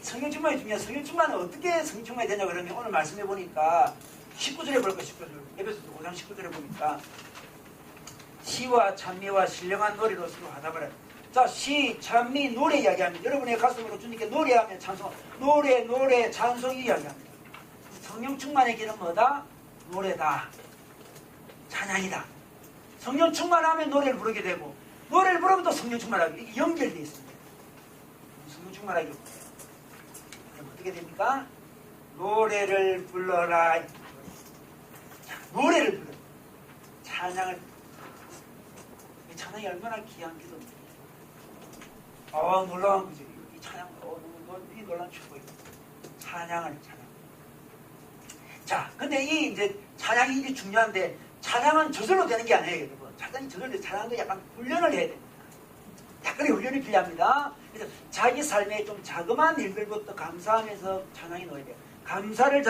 성령 충만이 중요해요. 성령 충만은 어떻게 성령 충만이 되냐 그러면 오늘 말씀해 보니까 19절에 볼 거예요. 19절. 에베소서 5장 19절에 보니까 시와 찬미와 신령한 노래로 서로 화답을. 자, 시, 찬미, 노래 이야기합니다. 여러분의 가슴으로 주님께 노래하면 찬송, 노래, 찬송이 이야기합니다. 성령 충만의 길은 뭐다? 노래다. 찬양이다. 성령 충만하면 노래를 부르게 되고 노래를 부르면 또 성령 충만하게 이게 연결되어 있습니다. 성령 충만하게 그럼 어떻게 됩니까? 노래를 불러라. 노래를 불러. 찬양을. 이 찬양이 얼마나 귀한 기도입니다. 놀라운 거죠. 이 찬양, 이 놀라운 축복이에요. 찬양. 자, 근데 이 이제 찬양이 이게 중요한데 찬양은 저절로 되는 게 아니에요, 여러분. 찬양이 저절로 돼. 찬양도 약간 훈련을 해야 됩니다. 약간의 훈련이 필요합니다. 그래서 자기 삶에 좀 자그마한 일들부터 감사하면서 찬양이 놓여야 돼요. 감사를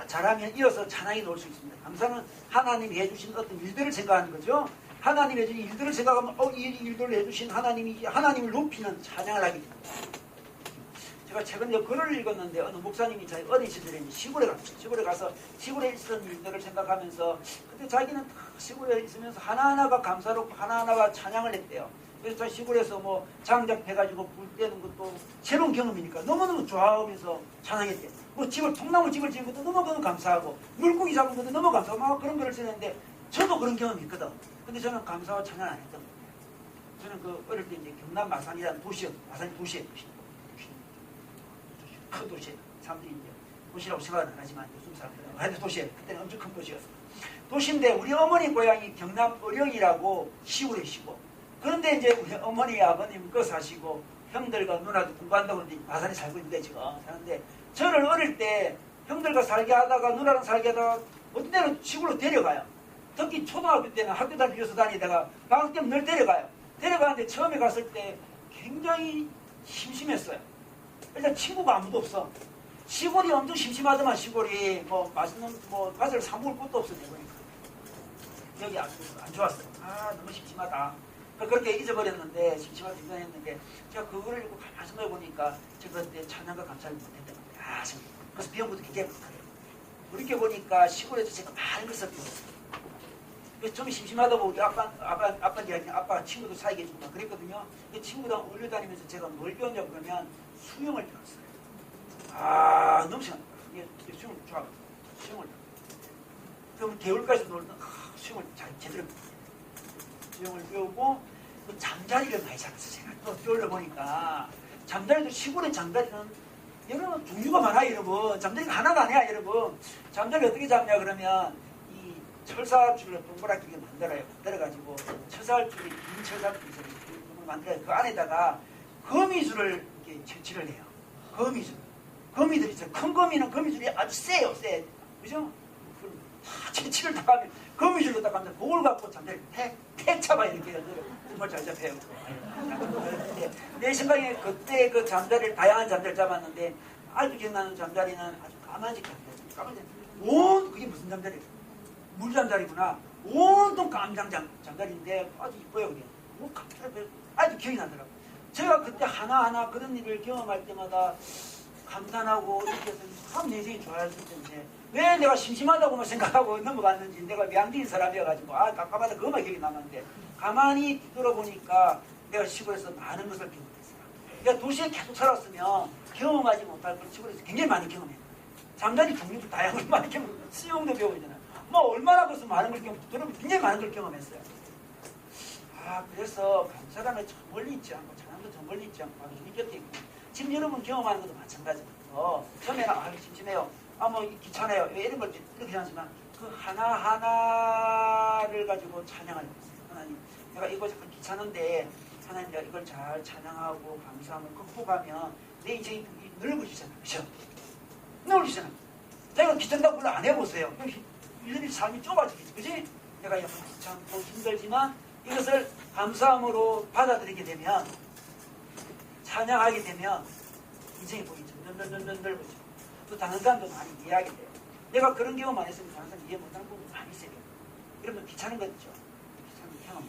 잘하면 이어서 찬양이 놓을 수 있습니다. 감사는 하나님이 해주신 어떤 일들을 생각하는 거죠. 하나님이 해주신 일들을 생각하면 이 일들을 해주신 하나님을 높이는 찬양을 하게 됩니다. 제가 최근에 글을 읽었는데 어느 목사님이 자기 어린 시절에 시골에 갔어요. 시골에 가서 시골에 있었던 일들을 생각하면서 그때 자기는 시골에 있으면서 하나하나가 감사롭고 하나하나가 찬양을 했대요. 그래서 저 시골에서 뭐 장작해가지고 불 때는 것도 새로운 경험이니까 너무너무 좋아하면서 찬양했대요. 뭐 통나무집을 지은 것도 너무 감사하고 물고기 잡은 것도 너무 감사하고 막 그런 글을 쓰는데 저도 그런 경험이 있거든. 근데 저는 감사와 찬양 안 했던 거예요. 저는 그 어릴 때 이제 경남 마산이라는 도시였어요. 마산이 도시예요. 큰 도시예요. 사람들이 이제 도시라고 생각은 안 하지만 요즘 사람들은 하여튼 도시예요. 그때는 엄청 큰 도시였어요. 도시인데 우리 어머니 고향이 경남 어령이라고 시골에 시고 그런데 이제 우리 어머니 아버님 그 사시고 형들과 누나도 공부한다고 이제 마산에 살고 있는데 지금 사는데 저를 어릴 때 형들과 살게 하다가 누나랑 살게 하다가 어떤 때는 시골로 데려가요. 특히 초등학교 때는 학교 다니면서 다니다가 방학 때면 늘 데려가요. 데려가는데 처음에 갔을 때 굉장히 심심했어요. 일단 친구가 아무도 없어. 시골이 엄청 심심하더만 시골이 뭐 맛있는 뭐 과자를 사 먹을 것도 없어 내보니까 여기 안 좋았어. 너무 심심하다. 그렇게 잊어버렸는데 심심하다 생각했는데 제가 그거를 읽고 가만히 생각해 보니까 제가 그때 찬양과 감사를 못했던 거예요. 그래서 비용부도 굉장히 많아요. 그렇게 보니까 시골에서 제가 많은 것을 배웠어요. 그래서 좀 심심하다고 우리 아빠 친구도 사귀게 해주고 그랬거든요. 그 친구랑 어울려 다니면서 제가 뭘 배웠냐고 그러면 수영을 배웠어요. 너무 시원하다. 수영을 좋아하거든요. 수영을 배웠어요. 그럼 개울가에서 놀던 수영을 제대로 배웠어요. 수영을 배우고 그 잠자리를 많이 잡았어요. 제가 또 떠올려 보니까 잠자리도 시골의 잠자리는 여러분 종류가 많아요. 여러분 잠자리가 하나가 아니야. 여러분 잠자리 어떻게 잡냐 그러면 이 철사줄을 동그랗게 만들어가지고 철사줄이 긴 철사줄이 만들어요. 그 안에다가 거미줄을 이렇게 채취를 해요. 거미들이 있어요. 큰 거미는 거미줄이 아주 세요. 그죠? 채취를 다 하면 거미줄로 딱 하면 그걸 갖고 잠자리 팩 잡아요. 이렇게 정말 잘 잡혀요. 내 생각에 그때 그 잠자리를 다양한 잠자리를 잡았는데 아주 기억나는 잠자리는 아주 까만색 잠자리. 그게 무슨 잠자리? 물잠자리구나. 온통 깜장 잠자리인데 아주 이뻐요, 그게. 갑자기 아주 기억이 나더라고요. 제가 그때 하나하나 그런 일을 경험할 때마다 감탄하고 이렇게 해서 참 내 인생이 좋아졌을 텐데 왜 내가 심심하다고만 생각하고 넘어갔는지 내가 명디인 사람이어가지고 깜깜하다 그것만 기억이 남았는데 가만히 뒤돌아보니까 내가 시골에서 많은 것을 경험했어요. 내가 도시에 계속 살았으면 경험하지 못할 걸 시골에서 굉장히 많이 경험해요. 잠자리 종류도 다양하게 많이 경험해요. 수영도 배우잖아요. 뭐 얼마나 벌써 많은 걸 경험했어요. 굉장히 많은 걸 경험했어요. 그래서 한 사람의 저 멀리 있지 않고 자랑도 저 멀리 있지 않고 바로 우리 곁에 있고 지금 여러분 경험하는 것도 마찬가지예요. 처음에는 심심해요. 뭐 귀찮아요. 이런 걸 이렇게 하지만 그 하나하나를 가지고 찬양을 해보세요. 하나님, 내가 이거 잠깐 귀찮은데 하나님 내가 이걸 잘 찬양하고 감사함을 극복하면 내 인생이 넓어지잖아요. 그죠? 넓어지잖아요. 내가 귀찮다고 별로 안 해보세요. 이들이 삶이 좁아지겠지. 그지? 내가 약간 귀찮고 힘들지만 이것을 감사함으로 받아들이게 되면 찬양하게 되면 인생이 보기 점점 넓어져. 또 다른 사람도 많이 이해하게 돼요. 내가 그런 경험 안 했으면 다른 사람 이해 못하는 부분 많이 있어요. 그러면 귀찮은 거 있죠. 귀찮은 경험.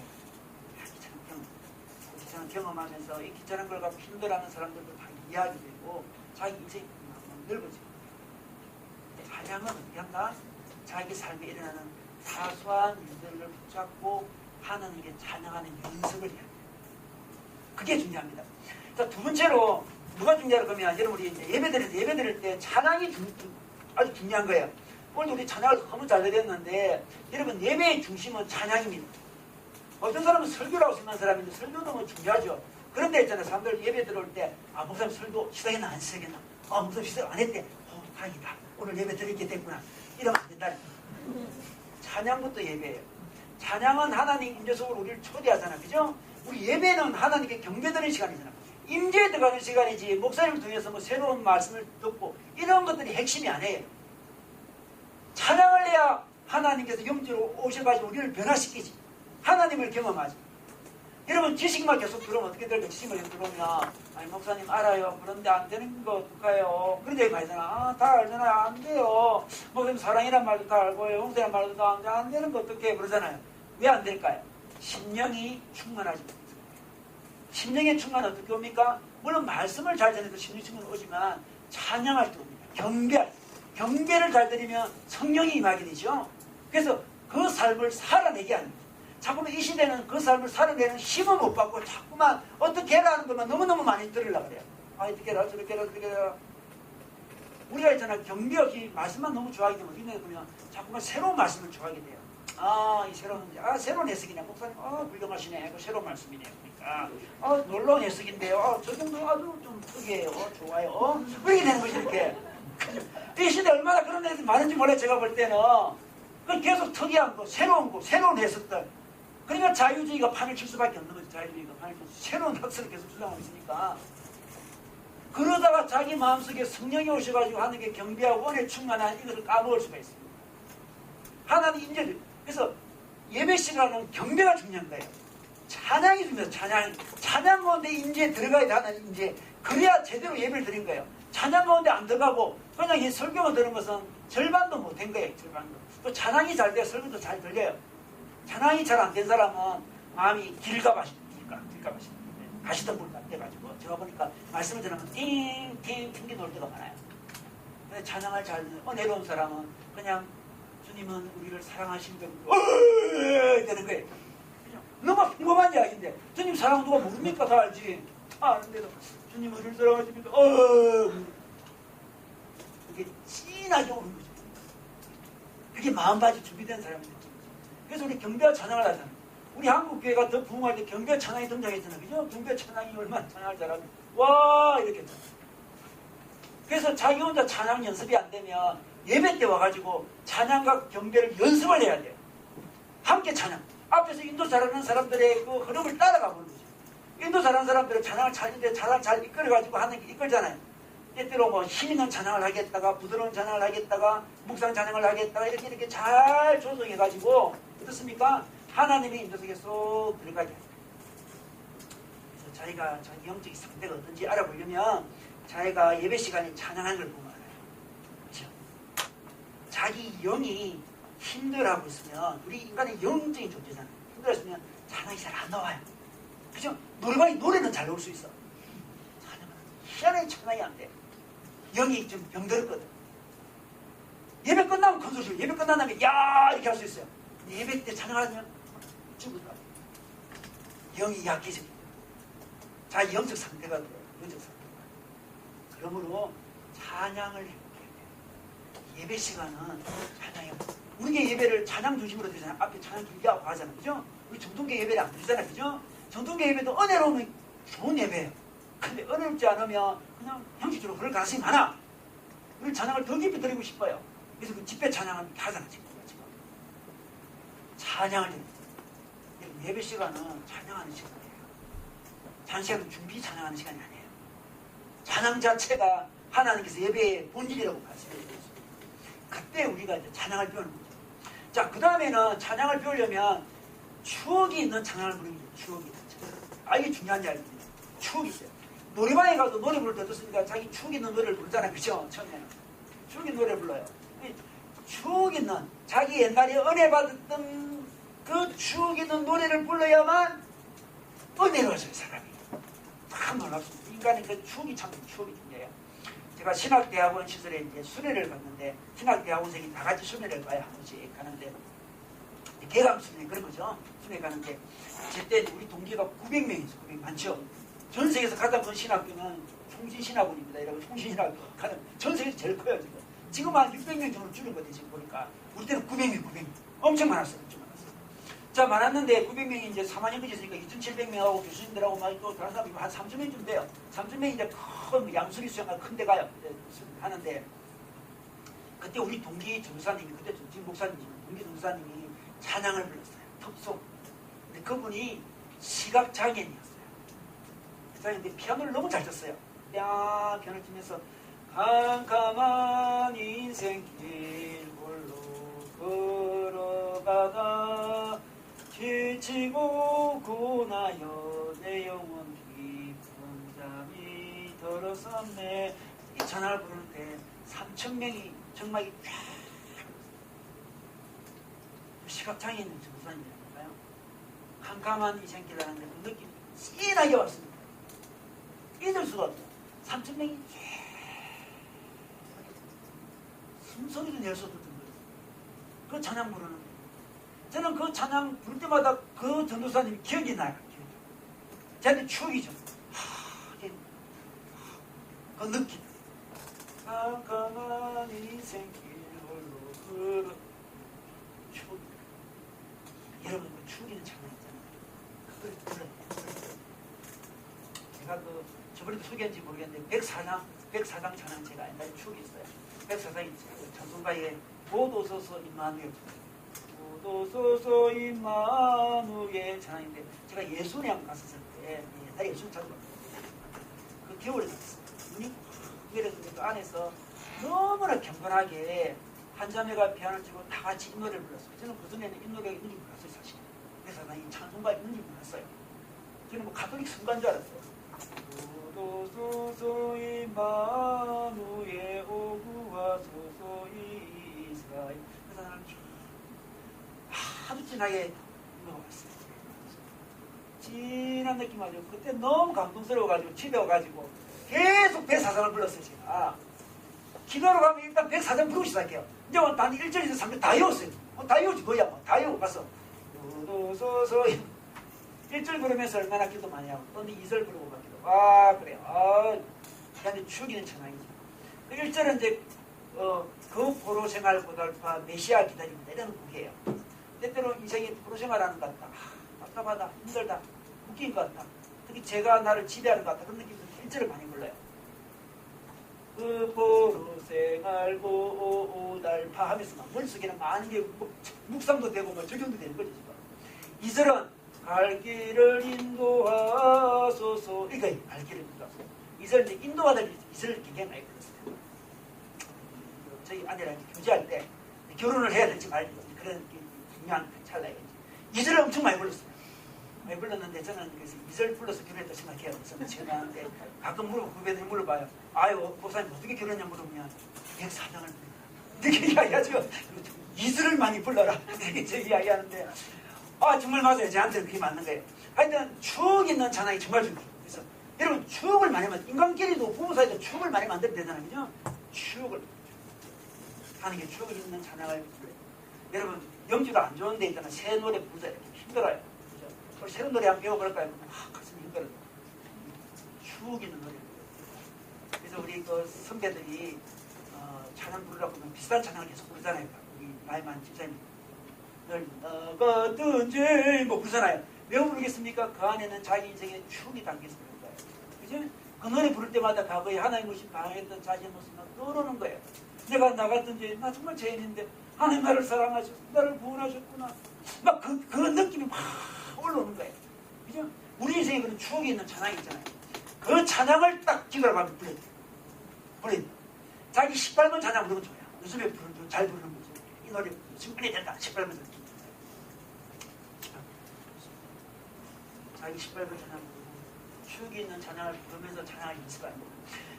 귀찮은 경험하면서 이 귀찮은 걸 갖고 힘들어하는 사람들도 다 이해하게 되고 자기 인생이 넓어져요. 찬양은 어떻게 한다? 자기 삶에 일어나는 사소한 일들을 붙잡고 하나님께 찬양하는 연습을 해야 돼요. 그게 중요합니다. 자, 두 번째로 누가 중요하다고 하면 여러분 우리 이제 예배 드릴 때 찬양이 아주 중요한 거예요. 오늘도 우리 찬양을 너무 잘 드렸는데 여러분 예배의 중심은 찬양입니다. 어떤 사람은 설교라고 생각하는 사람인데 설교도 뭐 중요하죠. 그런데 있잖아요. 사람들 예배 들어올 때 목사님 설교 시작했나 안 시작했나? 목사님 시작 안 했대. 다행이다. 오늘 예배 드리게 됐구나. 이러면 안 된다. 찬양부터 예배예요. 찬양은 하나님 임재 속으로 우리를 초대하잖아. 그죠? 우리 예배는 하나님께 경배드리는 시간이잖아. 임재에 들어가는 시간이지 목사님을 통해서 뭐 새로운 말씀을 듣고 이런 것들이 핵심이 아니에요. 찬양을 해야 하나님께서 영적으로 오셔가지고 우리를 변화시키지. 하나님을 경험하지. 여러분 지식만 계속 들으면 어떻게 될까? 지식만 계속 들으면 아니 목사님 알아요. 그런데 안 되는 거 어떡해요? 그런 얘기 많이 하잖아. 다 알잖아요. 안 돼요. 목사님 사랑이란 말도 다 알고요. 용서란 말도 다 안 되는 거 어떡해? 그러잖아요. 왜 안 될까요? 심령이 충만하지 못해요. 심령의 충만 어떻게 옵니까? 물론 말씀을 잘 전해도 심령 충만 오지만 찬양할 때 옵니다. 경배를 잘 드리면 성령이 임하게 되죠. 그래서 그 삶을 살아내게 합니다. 자꾸만 이 시대는 그 삶을 살아내는 힘을 못 받고 자꾸만 어떻게 해라 하는 것만 너무너무 많이 들으려고 그래요. 이렇게 해라 저렇게 해라 그렇게 해라. 우리가 있잖아 경배 없이 말씀만 너무 좋아하기 때문에 우리는 그러면 자꾸만 새로운 말씀을 좋아하게 돼요. 이 새로운 해석이네. 목사님, 훌륭하시네. 그 새로운 말씀이네요. 그러니까, 놀라운 해석인데요. 저 정도 아주 좀 특이해요. 좋아요. 이렇게 되는 거지, 이렇게. 이 시대 얼마나 그런 애들이 많은지 몰라요. 제가 볼 때는. 계속 특이한 거, 새로운 해석들. 그러니까 자유주의가 판을 칠 수밖에 없는 거죠. 자유주의가 판을 칠 수. 새로운 학설을 계속 주장하고 있으니까. 그러다가 자기 마음속에 성령이 오셔가지고 하나님께 경배하고 은혜 충만한 이것을 까먹을 수가 있습니다. 하나님 인재들. 그래서 예배 시간은 경배가 중요한 거예요. 찬양이 중요해요. 찬양 가운데 인재에 들어가야 돼. 하나님 인재. 그래야 제대로 예배를 드린 거예요. 찬양 가운데 안 들어가고 그냥 이 설교만 들은 것은 절반도 못 된 거예요. 절반도. 또 찬양이 잘 돼야 설교도 잘 들려요. 찬양이 잘 안 된 사람은 마음이 길가 가시던 분 같아가지고 제가 보니까 말씀을 들으면 띵띵 튕겨 놓을 때가 많아요. 근데 찬양을 잘 은혜로운 사람은 그냥 주님은 우리를 사랑하신 거 되는 거예요. 너무 평범한 이야기인데 주님 사랑 누가 모릅니까? 다 알지. 다 아는데도 주님 우리를 사랑하십니까? 그게 진하게 오는 거죠. 그게 마음밭이 준비된 사람이 됐죠. 그래서 우리 경배와 찬양을 하잖아요. 우리 한국교회가 더 부흥할 때 경배와 찬양이 등장했잖아요. 그죠? 경배와 찬양이 얼마나 찬양을 잘하면 와 이렇게 했잖아요. 그래서 자기 혼자 찬양 연습이 안 되면 예배 때 와가지고 찬양과 경배를 연습을 해야 돼요. 함께 찬양. 앞에서 인도 잘하는 사람들의 그 흐름을 따라가 보는 거죠. 인도 잘하는 사람들은 찬양을 잘 이끌어가지고 하는 게 이끌잖아요. 때때로 뭐 힘있는 찬양을 하겠다가 부드러운 찬양을 하겠다가 묵상 찬양을 하겠다가 이렇게 잘 조성해가지고 어떻습니까? 하나님의 인도 속에 쏙 들어가게 합니다. 그래서 자기가 자기 영적인 상태가 어떤지 알아보려면 자기가 예배 시간에 찬양하는 걸 보면 알아요. 그렇죠? 자기 영이 힘들어하고 있으면 우리 인간의 영적인 존재잖아요. 힘들었으면 찬양이 잘 안 나와요. 그죠? 노래방에 노래는 잘 나올 수 있어. 찬양은 희한하게 찬양이 안 돼. 영이 좀 병들었거든. 예배 끝나면 큰 소리, 예배 끝난 다음에 야 이렇게 할 수 있어요. 근데 예배 때 찬양하면 죽을까? 영이 약해집니다. 자, 영적 상태가 돼요. 영적 상태가. 그러므로 찬양을 해야 돼요. 예배 시간은 찬양이요. 우리의 예배를 찬양 중심으로 드리잖아요. 앞에 찬양 길게 하고 하잖아요. 그죠? 우리 정통교 예배를 안 드리잖아요. 그죠? 정통교 예배도 은혜로우면 좋은 예배예요. 근데 은혜롭지 않으면 그냥 형식적으로 그럴 가능성이 많아. 우리 찬양을 더 깊이 드리고 싶어요. 그래서 그 집회 찬양을 하잖아요. 지금. 찬양을 드립니다. 예배 시간은 찬양하는 시간이에요. 찬양 시간은 준비 찬양하는 시간이 아니에요. 찬양 자체가 하나님께서 예배의 본질이라고 말씀해 주셨습니다. 그때 우리가 이제 찬양을 배우는 거죠. 자, 그 다음에는 찬양을 배우려면 추억이 있는 찬양을 부르는 거죠. 추억이 있는 찬양. 아, 이게 중요한 이야기입니다. 추억이 있어요. 노래방에 가도 노래 부를 때 어떻습니까? 자기 추억 있는 노래를 부르잖아요. 그죠? 처음에는. 추억 있는 노래를 불러요. 추억 있는, 자기 옛날에 은혜 받았던 그 추억 있는 노래를 불러야만 은혜로워져요, 사람이. 참 놀랍습니다. 인간의 그 추억이 참 추억이 중요해요. 제가 신학대학원 시절에 이제 순회를 갔는데, 신학대학원생이 다 같이 순회를 가야 한 번씩 가는데, 개강 순회 그런 거죠. 순회 가는데, 제때 우리 동기가 900명이죠. 900명 많죠. 전 세계에서 가장 큰 신학교는 총신신학원입니다. 이라고 총신신학교 가는 전 세계에서 제일 커요, 지금. 지금 한 600명 정도 줄은 것 같아요, 지금 보니까. 우리 때는 900명. 엄청 많았어요, 엄청 많았어요. 자, 많았는데 900명이 이제 4만년 거쳤으니까 2,700명하고 교수님들하고 막 또 다른 사람이 한 3,000명쯤 돼요. 3,000명이 이제 큰 양수리 수영할 큰 데 가요. 하는데, 그때 우리 동기 전도사님이, 그때 지금 목사님이, 동기 전도사님이 찬양을 불렀어요. 톱송. 근데 그분이 시각장애인이었어요. 근데 피아노를 너무 잘 쳤어요. 야, 피아노를 치면서 캄캄한 인생길 홀로 걸어가다 지치고 고나여 내 영혼 깊은 잠이 들었었네. 이 찬양을 부르는데 3,000명이 정말 쫙 시각장애 있는 전도사님이라니까요. 캄캄한 인생길이라는 그 느낌이 진하게 왔습니다. 잊을 수가 없어요. 3,000명이 숨소리도 낼 수 없는 거예요. 그 찬양 부르는 거예요. 저는 그 찬양 부를 때마다 그 전도사님이 기억이 나요. 저한테 추억이죠. 그 느낌. 깜깜한 인생길 홀로 걸어. 추억. 여러분, 그 추억이는 찬양 있잖아요. 그걸 불러요. 제가 그 저번에도 소개했는지 모르겠는데 백사장 찬양 제가 옛날에 추억이 있어요. 백사장이 찬송가에 보도소서 임마누엘, 보도소서 임마누엘 찬양인데, 제가 예수에 한번 갔었을 때 옛날에 예수 찬송 그 겨울에 갔었어요. 눈이 그래서 그 안에서 너무나 경건하게 한 자매가 피아노를 치고 다 같이 이 노래를 불렀어요. 저는 그 전에는 이 노래가 있는지 몰랐어요, 사실. 그래서 난 이 찬송가 있는지 몰랐어요. 저는 뭐 가톨릭 성가인 줄 알았어요. 보도소서 임마누엘 오구하소서 이스라엘. 그래서 나는 아주 진하게 먹어봤어요. 진한 느낌 아주. 그때 너무 감동스러워가지고 집에 와가지고 계속 백사장을 불렀어요. 제가 기도하러 가면 일단 백사장 부르고 시작해요. 이제 난 1절에서 3절 다 외웠어요. 다 외우지 뭐야, 뭐. 다 외우고 가서 보도소서 1절 부르면서 얼마나 기도 많이 하고, 또 2절 부르고 막 기도. 아, 그래요. 아, 그냥 죽이는 찬양이죠. 1절은 이제, 그 포로 생활 고달파 메시아 기다립니다. 이런 곡이에요. 때때로 인생이 포로 생활하는 것 같다. 답답하다. 힘들다. 웃긴 것 같다. 특히 제가 나를 지배하는 것 같다. 그런 느낌도 1절을 많이 불러요. 그 포로 생활 고달파 하면서 막 머릿속에는 많은 게 묵상도 되고 뭐 적용도 되는 거죠, 지금. 2절은 갈 길을 인도하소서. 그러니까 갈 길을 인도하소서. 이절 이제 인도하다 이절 굉장히 많이 불렀어요. 저희 아내랑 교제할 때 결혼을 해야 될지 말지 그런 중요한 찰나에 이절을 엄청 많이 불렀어요. 많이 불렀는데 저는 그래서 이절 불러서 결혼했다 생각해요. 저는 가끔 후배들이 물어봐요. 아유, 목사님 어떻게 결혼했냐 물어보면 백사장을 불러요. 이렇게 이야기하죠. 이슬을 많이 불러라. 이렇게 이야기하는데, 정말 맞아요. 저한테 그게 맞는 거예요. 하여튼 추억 있는 찬양이 정말 중요해요. 그래서 여러분 추억을 많이 인간끼리도 부부 사이도 추억을 많이 만들어야 되잖아요. 그죠? 추억을 하는 게 추억이 있는 찬양을 불러요. 여러분 염치도 안 좋은 데 있잖아. 새 노래 부르자 이렇게 힘들어요. 그죠? 새로운 노래 한번 배워볼까요? 가슴이 힘들어요. 추억 있는 노래. 그래서 우리 그 선배들이 찬양 부르라고 하면 비슷한 찬양을 계속 부르잖아요. 우리 나이 많은 집사님. 늘 나가든지 뭐 부르잖아요. 왜 부르겠습니까? 그 안에는 자기 인생의 추억이 담겨있는 거예요. 그죠? 그 노래 부를 때마다 과거에 하나님 모습 강했던 자기의 모습이 떠오르는 거예요. 내가 나갔든지 나 정말 죄인인데 하나님 나를 사랑하셨고 나를 구원하셨구나. 막 그 느낌이 막 올라오는 거예요. 그죠? 우리 인생에 그런 추억이 있는 찬양이 있잖아요. 그 찬양을 딱 기도를 하면 불러야 돼요. 불러야 돼요. 자기 18번 찬양 부르면 좋아요. 요즘에 잘 부르는 거죠. 이 노래 승분이 된다. 18번 찬양. 자기 18번 찬양 부르고 추억이 있는 찬양을 부르면서 찬양을 연습하는 거예요.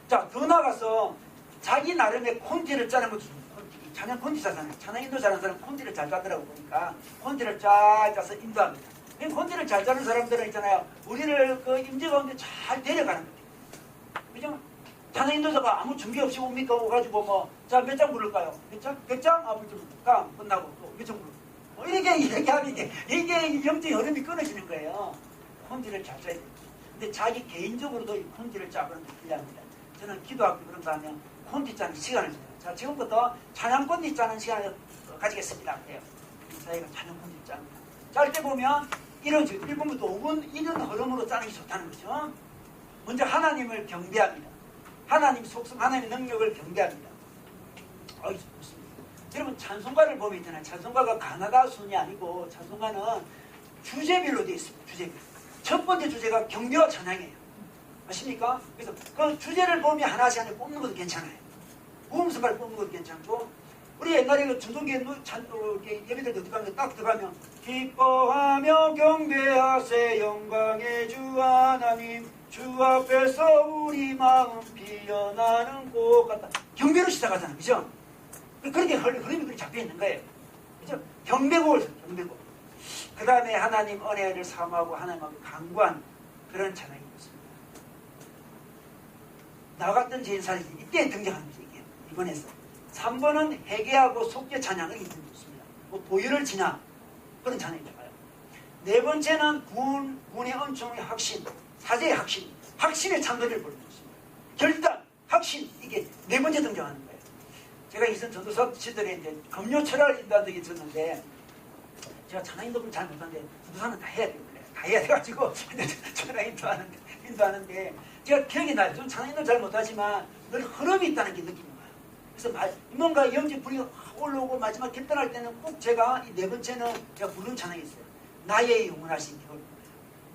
자, 더 나가서 자기 나름의 콘티를 짜는 것도 좋습니다. 찬양 콘티 짜잖아요. 찬양 인도 잘하는 사람은 콘티를 잘 짜더라고 보니까 콘티를 잘 짜서 인도합니다. 이 콘티를 잘 짜는 사람들은 있잖아요. 우리를 그 임재 가운데 잘 데려가는 거예요. 그죠? 찬양 인도자가 아무 준비 없이 옵니까? 오가지고 뭐, 자, 몇 장 부를까요? 몇 장? 100장? 깡 끝나고 또 몇 장 부르고. 뭐 이렇게 얘기하면 이게 영적인 흐름이 끊어지는 거예요. 콘티를 잘 짜야 돼요. 근데 자기 개인적으로도 이 콘티를 짜는 게 필요합니다. 저는 기도하고 그런가 하면 콘티 짜는 시간을 줘요. 자, 지금부터 찬양 콘티 짜는 시간을 가지겠습니다. 그래요. 저희가 찬양 콘티 짭니다. 짤 때 보면 이런 1분부터 5분 이런 흐름으로 짜는 게 좋다는 거죠. 먼저 하나님을 경배합니다. 하나님 속성, 하나님의 능력을 경배합니다. 좋습니다. 여러분 찬송가를 보면 있잖아요. 찬송가가 가나다 순이 아니고 찬송가는 주제별로 되어 있습니다. 주제별. 첫 번째 주제가 경배와 찬양이에요. 아십니까? 그래서 그 주제를 보면 하나씩 하나 뽑는 것도 괜찮아요. 무음성가를 뽑는 것도 괜찮고, 우리 옛날에 그 전동기에 예배들 어떻게 딱 들어가면 기뻐하며 경배하세 영광의 주 하나님 주 앞에서 우리 마음 피어나는 꽃 같다. 경배로 시작하잖아요. 그죠? 그렇게 흐름이 그렇게 잡혀있는 거예요. 그죠? 경배곡을 경배곡. 그 다음에 하나님 은혜를 사모하고 하나님하고 강구한 그런 찬양이 있습니다. 나갔던 제인사를 이때 등장하는 거죠. 이게 이번에서 3번은 회개하고 속죄 찬양을 이때 있습니다. 뭐 보혈을 지나 그런 찬양이 나와요. 네 번째는 구원의 은총의 확신, 사제의 확신, 확신의 찬도를 부르고 있습니다. 결단, 확신, 이게 네 번째 등장하는 거예요. 제가 이전 전도사 시절에 이제 금요 철학을 인도한 적이 있었는데, 제가 찬양 인도를 잘 못하는데 전도사는 다 해야 돼요. 다 해야 돼가지고 찬양 인도하는데 제가 기억이 나요. 좀 찬양 인도 잘 못하지만 늘 흐름이 있다는 게 느낌이 와요. 그래서 뭔가 영적 불이 올라오고 마지막 결단할 때는 꼭 제가 이 네 번째는 제가 부르는 찬양이 있어요. 나의 영원하신 겨울.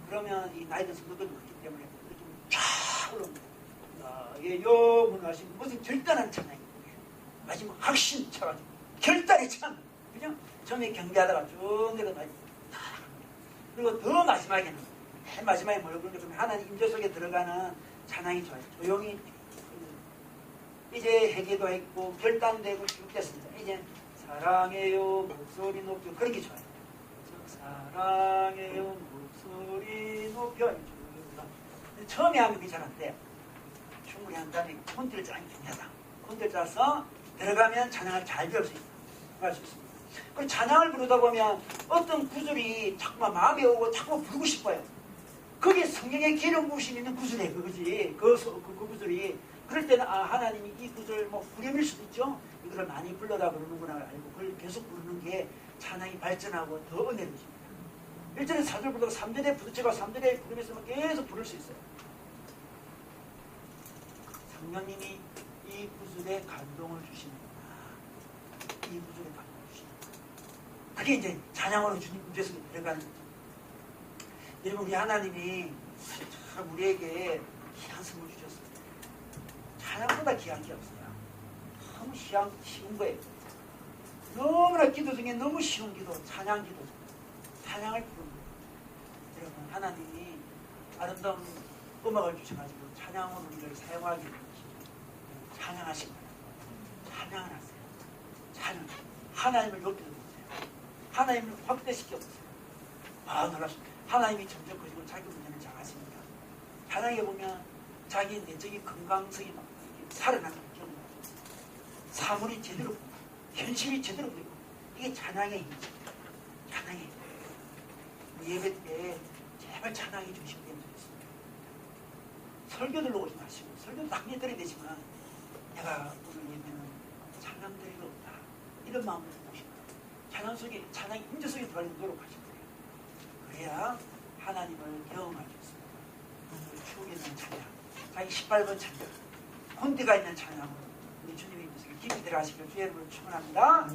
그러면 이 나이 든 성도들이 있기 때문에 느낌이 쫙 올라옵니다. 나의 영원하신 무슨 결단하는 찬양이에요. 마지막 확신 쳐가지고 결단의 찬. 그죠? 처음에 경배하다가 쭉 내려가요. 그리고 더 마지막에는 맨 마지막에 뭐라고 그러면 하나님 임재 속에 들어가는 찬양이 좋아요. 조용히 이제 회개도 했고 결단되고 쭉 됐습니다. 이제 사랑해요 목소리 높여 그런 게 좋아요. 사랑해요 목소리 높여. 처음에 하면 그게 잘 안 돼요. 충분히 한 다음에 콘티를 짜는 게 중요하다. 콘티를 짜서 들어가면 찬양을 잘 배울 수 있다. 할 수 있습니다. 그 찬양을 부르다 보면 어떤 구절이 자꾸만 마음에 오고 자꾸 부르고 싶어요. 그게 성령의 기름 부으심 있는 구절이에요. 그거지. 그 구절이. 그럴 때는 하나님이 이 구절 뭐 후렴일 수도 있죠. 이거를 많이 불러다 부르는구나 알고 그걸 계속 부르는 게 찬양이 발전하고 더 은혜로워집니다. 1절에 4절 부르다가 3절에 부르체가 3절에 부르면서 계속 부를 수 있어요. 성령님이 이 구절에 감동을 주시는구나. 이 구절에 감동을 주시는구나. 그게 이제 찬양으로 주님 임재 속에 들어가는 거죠. 여러분 우리 하나님이 참 우리에게 귀한 선물 주셨어요. 찬양보다 귀한 게 없어요. 너무 쉬운 거예요. 너무나 기도 중에 너무 쉬운 기도, 찬양 기도. 찬양을 부르는 거예요. 여러분 하나님이 아름다운 음악을 주셔가지고 찬양으로 우리를 사용하기 위해 찬양하신 거예요. 찬양을 하세요. 사는 하나님을 높여 보세요. 하나님을 확대시켜 보세요. 아, 놀랍습니다. 하나님이 점점 커지고 자기 문제는 작아집니다. 찬양해 보면 자기 내적인 건강성이 막 살아나는 경우가 사물이 제대로 보고 현실이 제대로 되고 이게 찬양의 힘이죠. 찬양의 힘. 예배 때 제발 찬양이 중심되면 좋겠습니다. 설교들로 오지 마시고 설교도 당연히 드려야 되지만 내가 오늘 예배는 찬양 드릴 거 없다 이런 마음으로 오십니다. 찬양 속에 찬양의 임재 속에 들어가려고 노력하시면 돼요. 그래야 하나님을 경험할 수 있습니다. 추억에 있는 찬양, 자기 18번 찬양, 혼대가 있는 찬양으로 우리 주님의 모습을 깊이 들어가시길 주의 이름으로 축원합니다.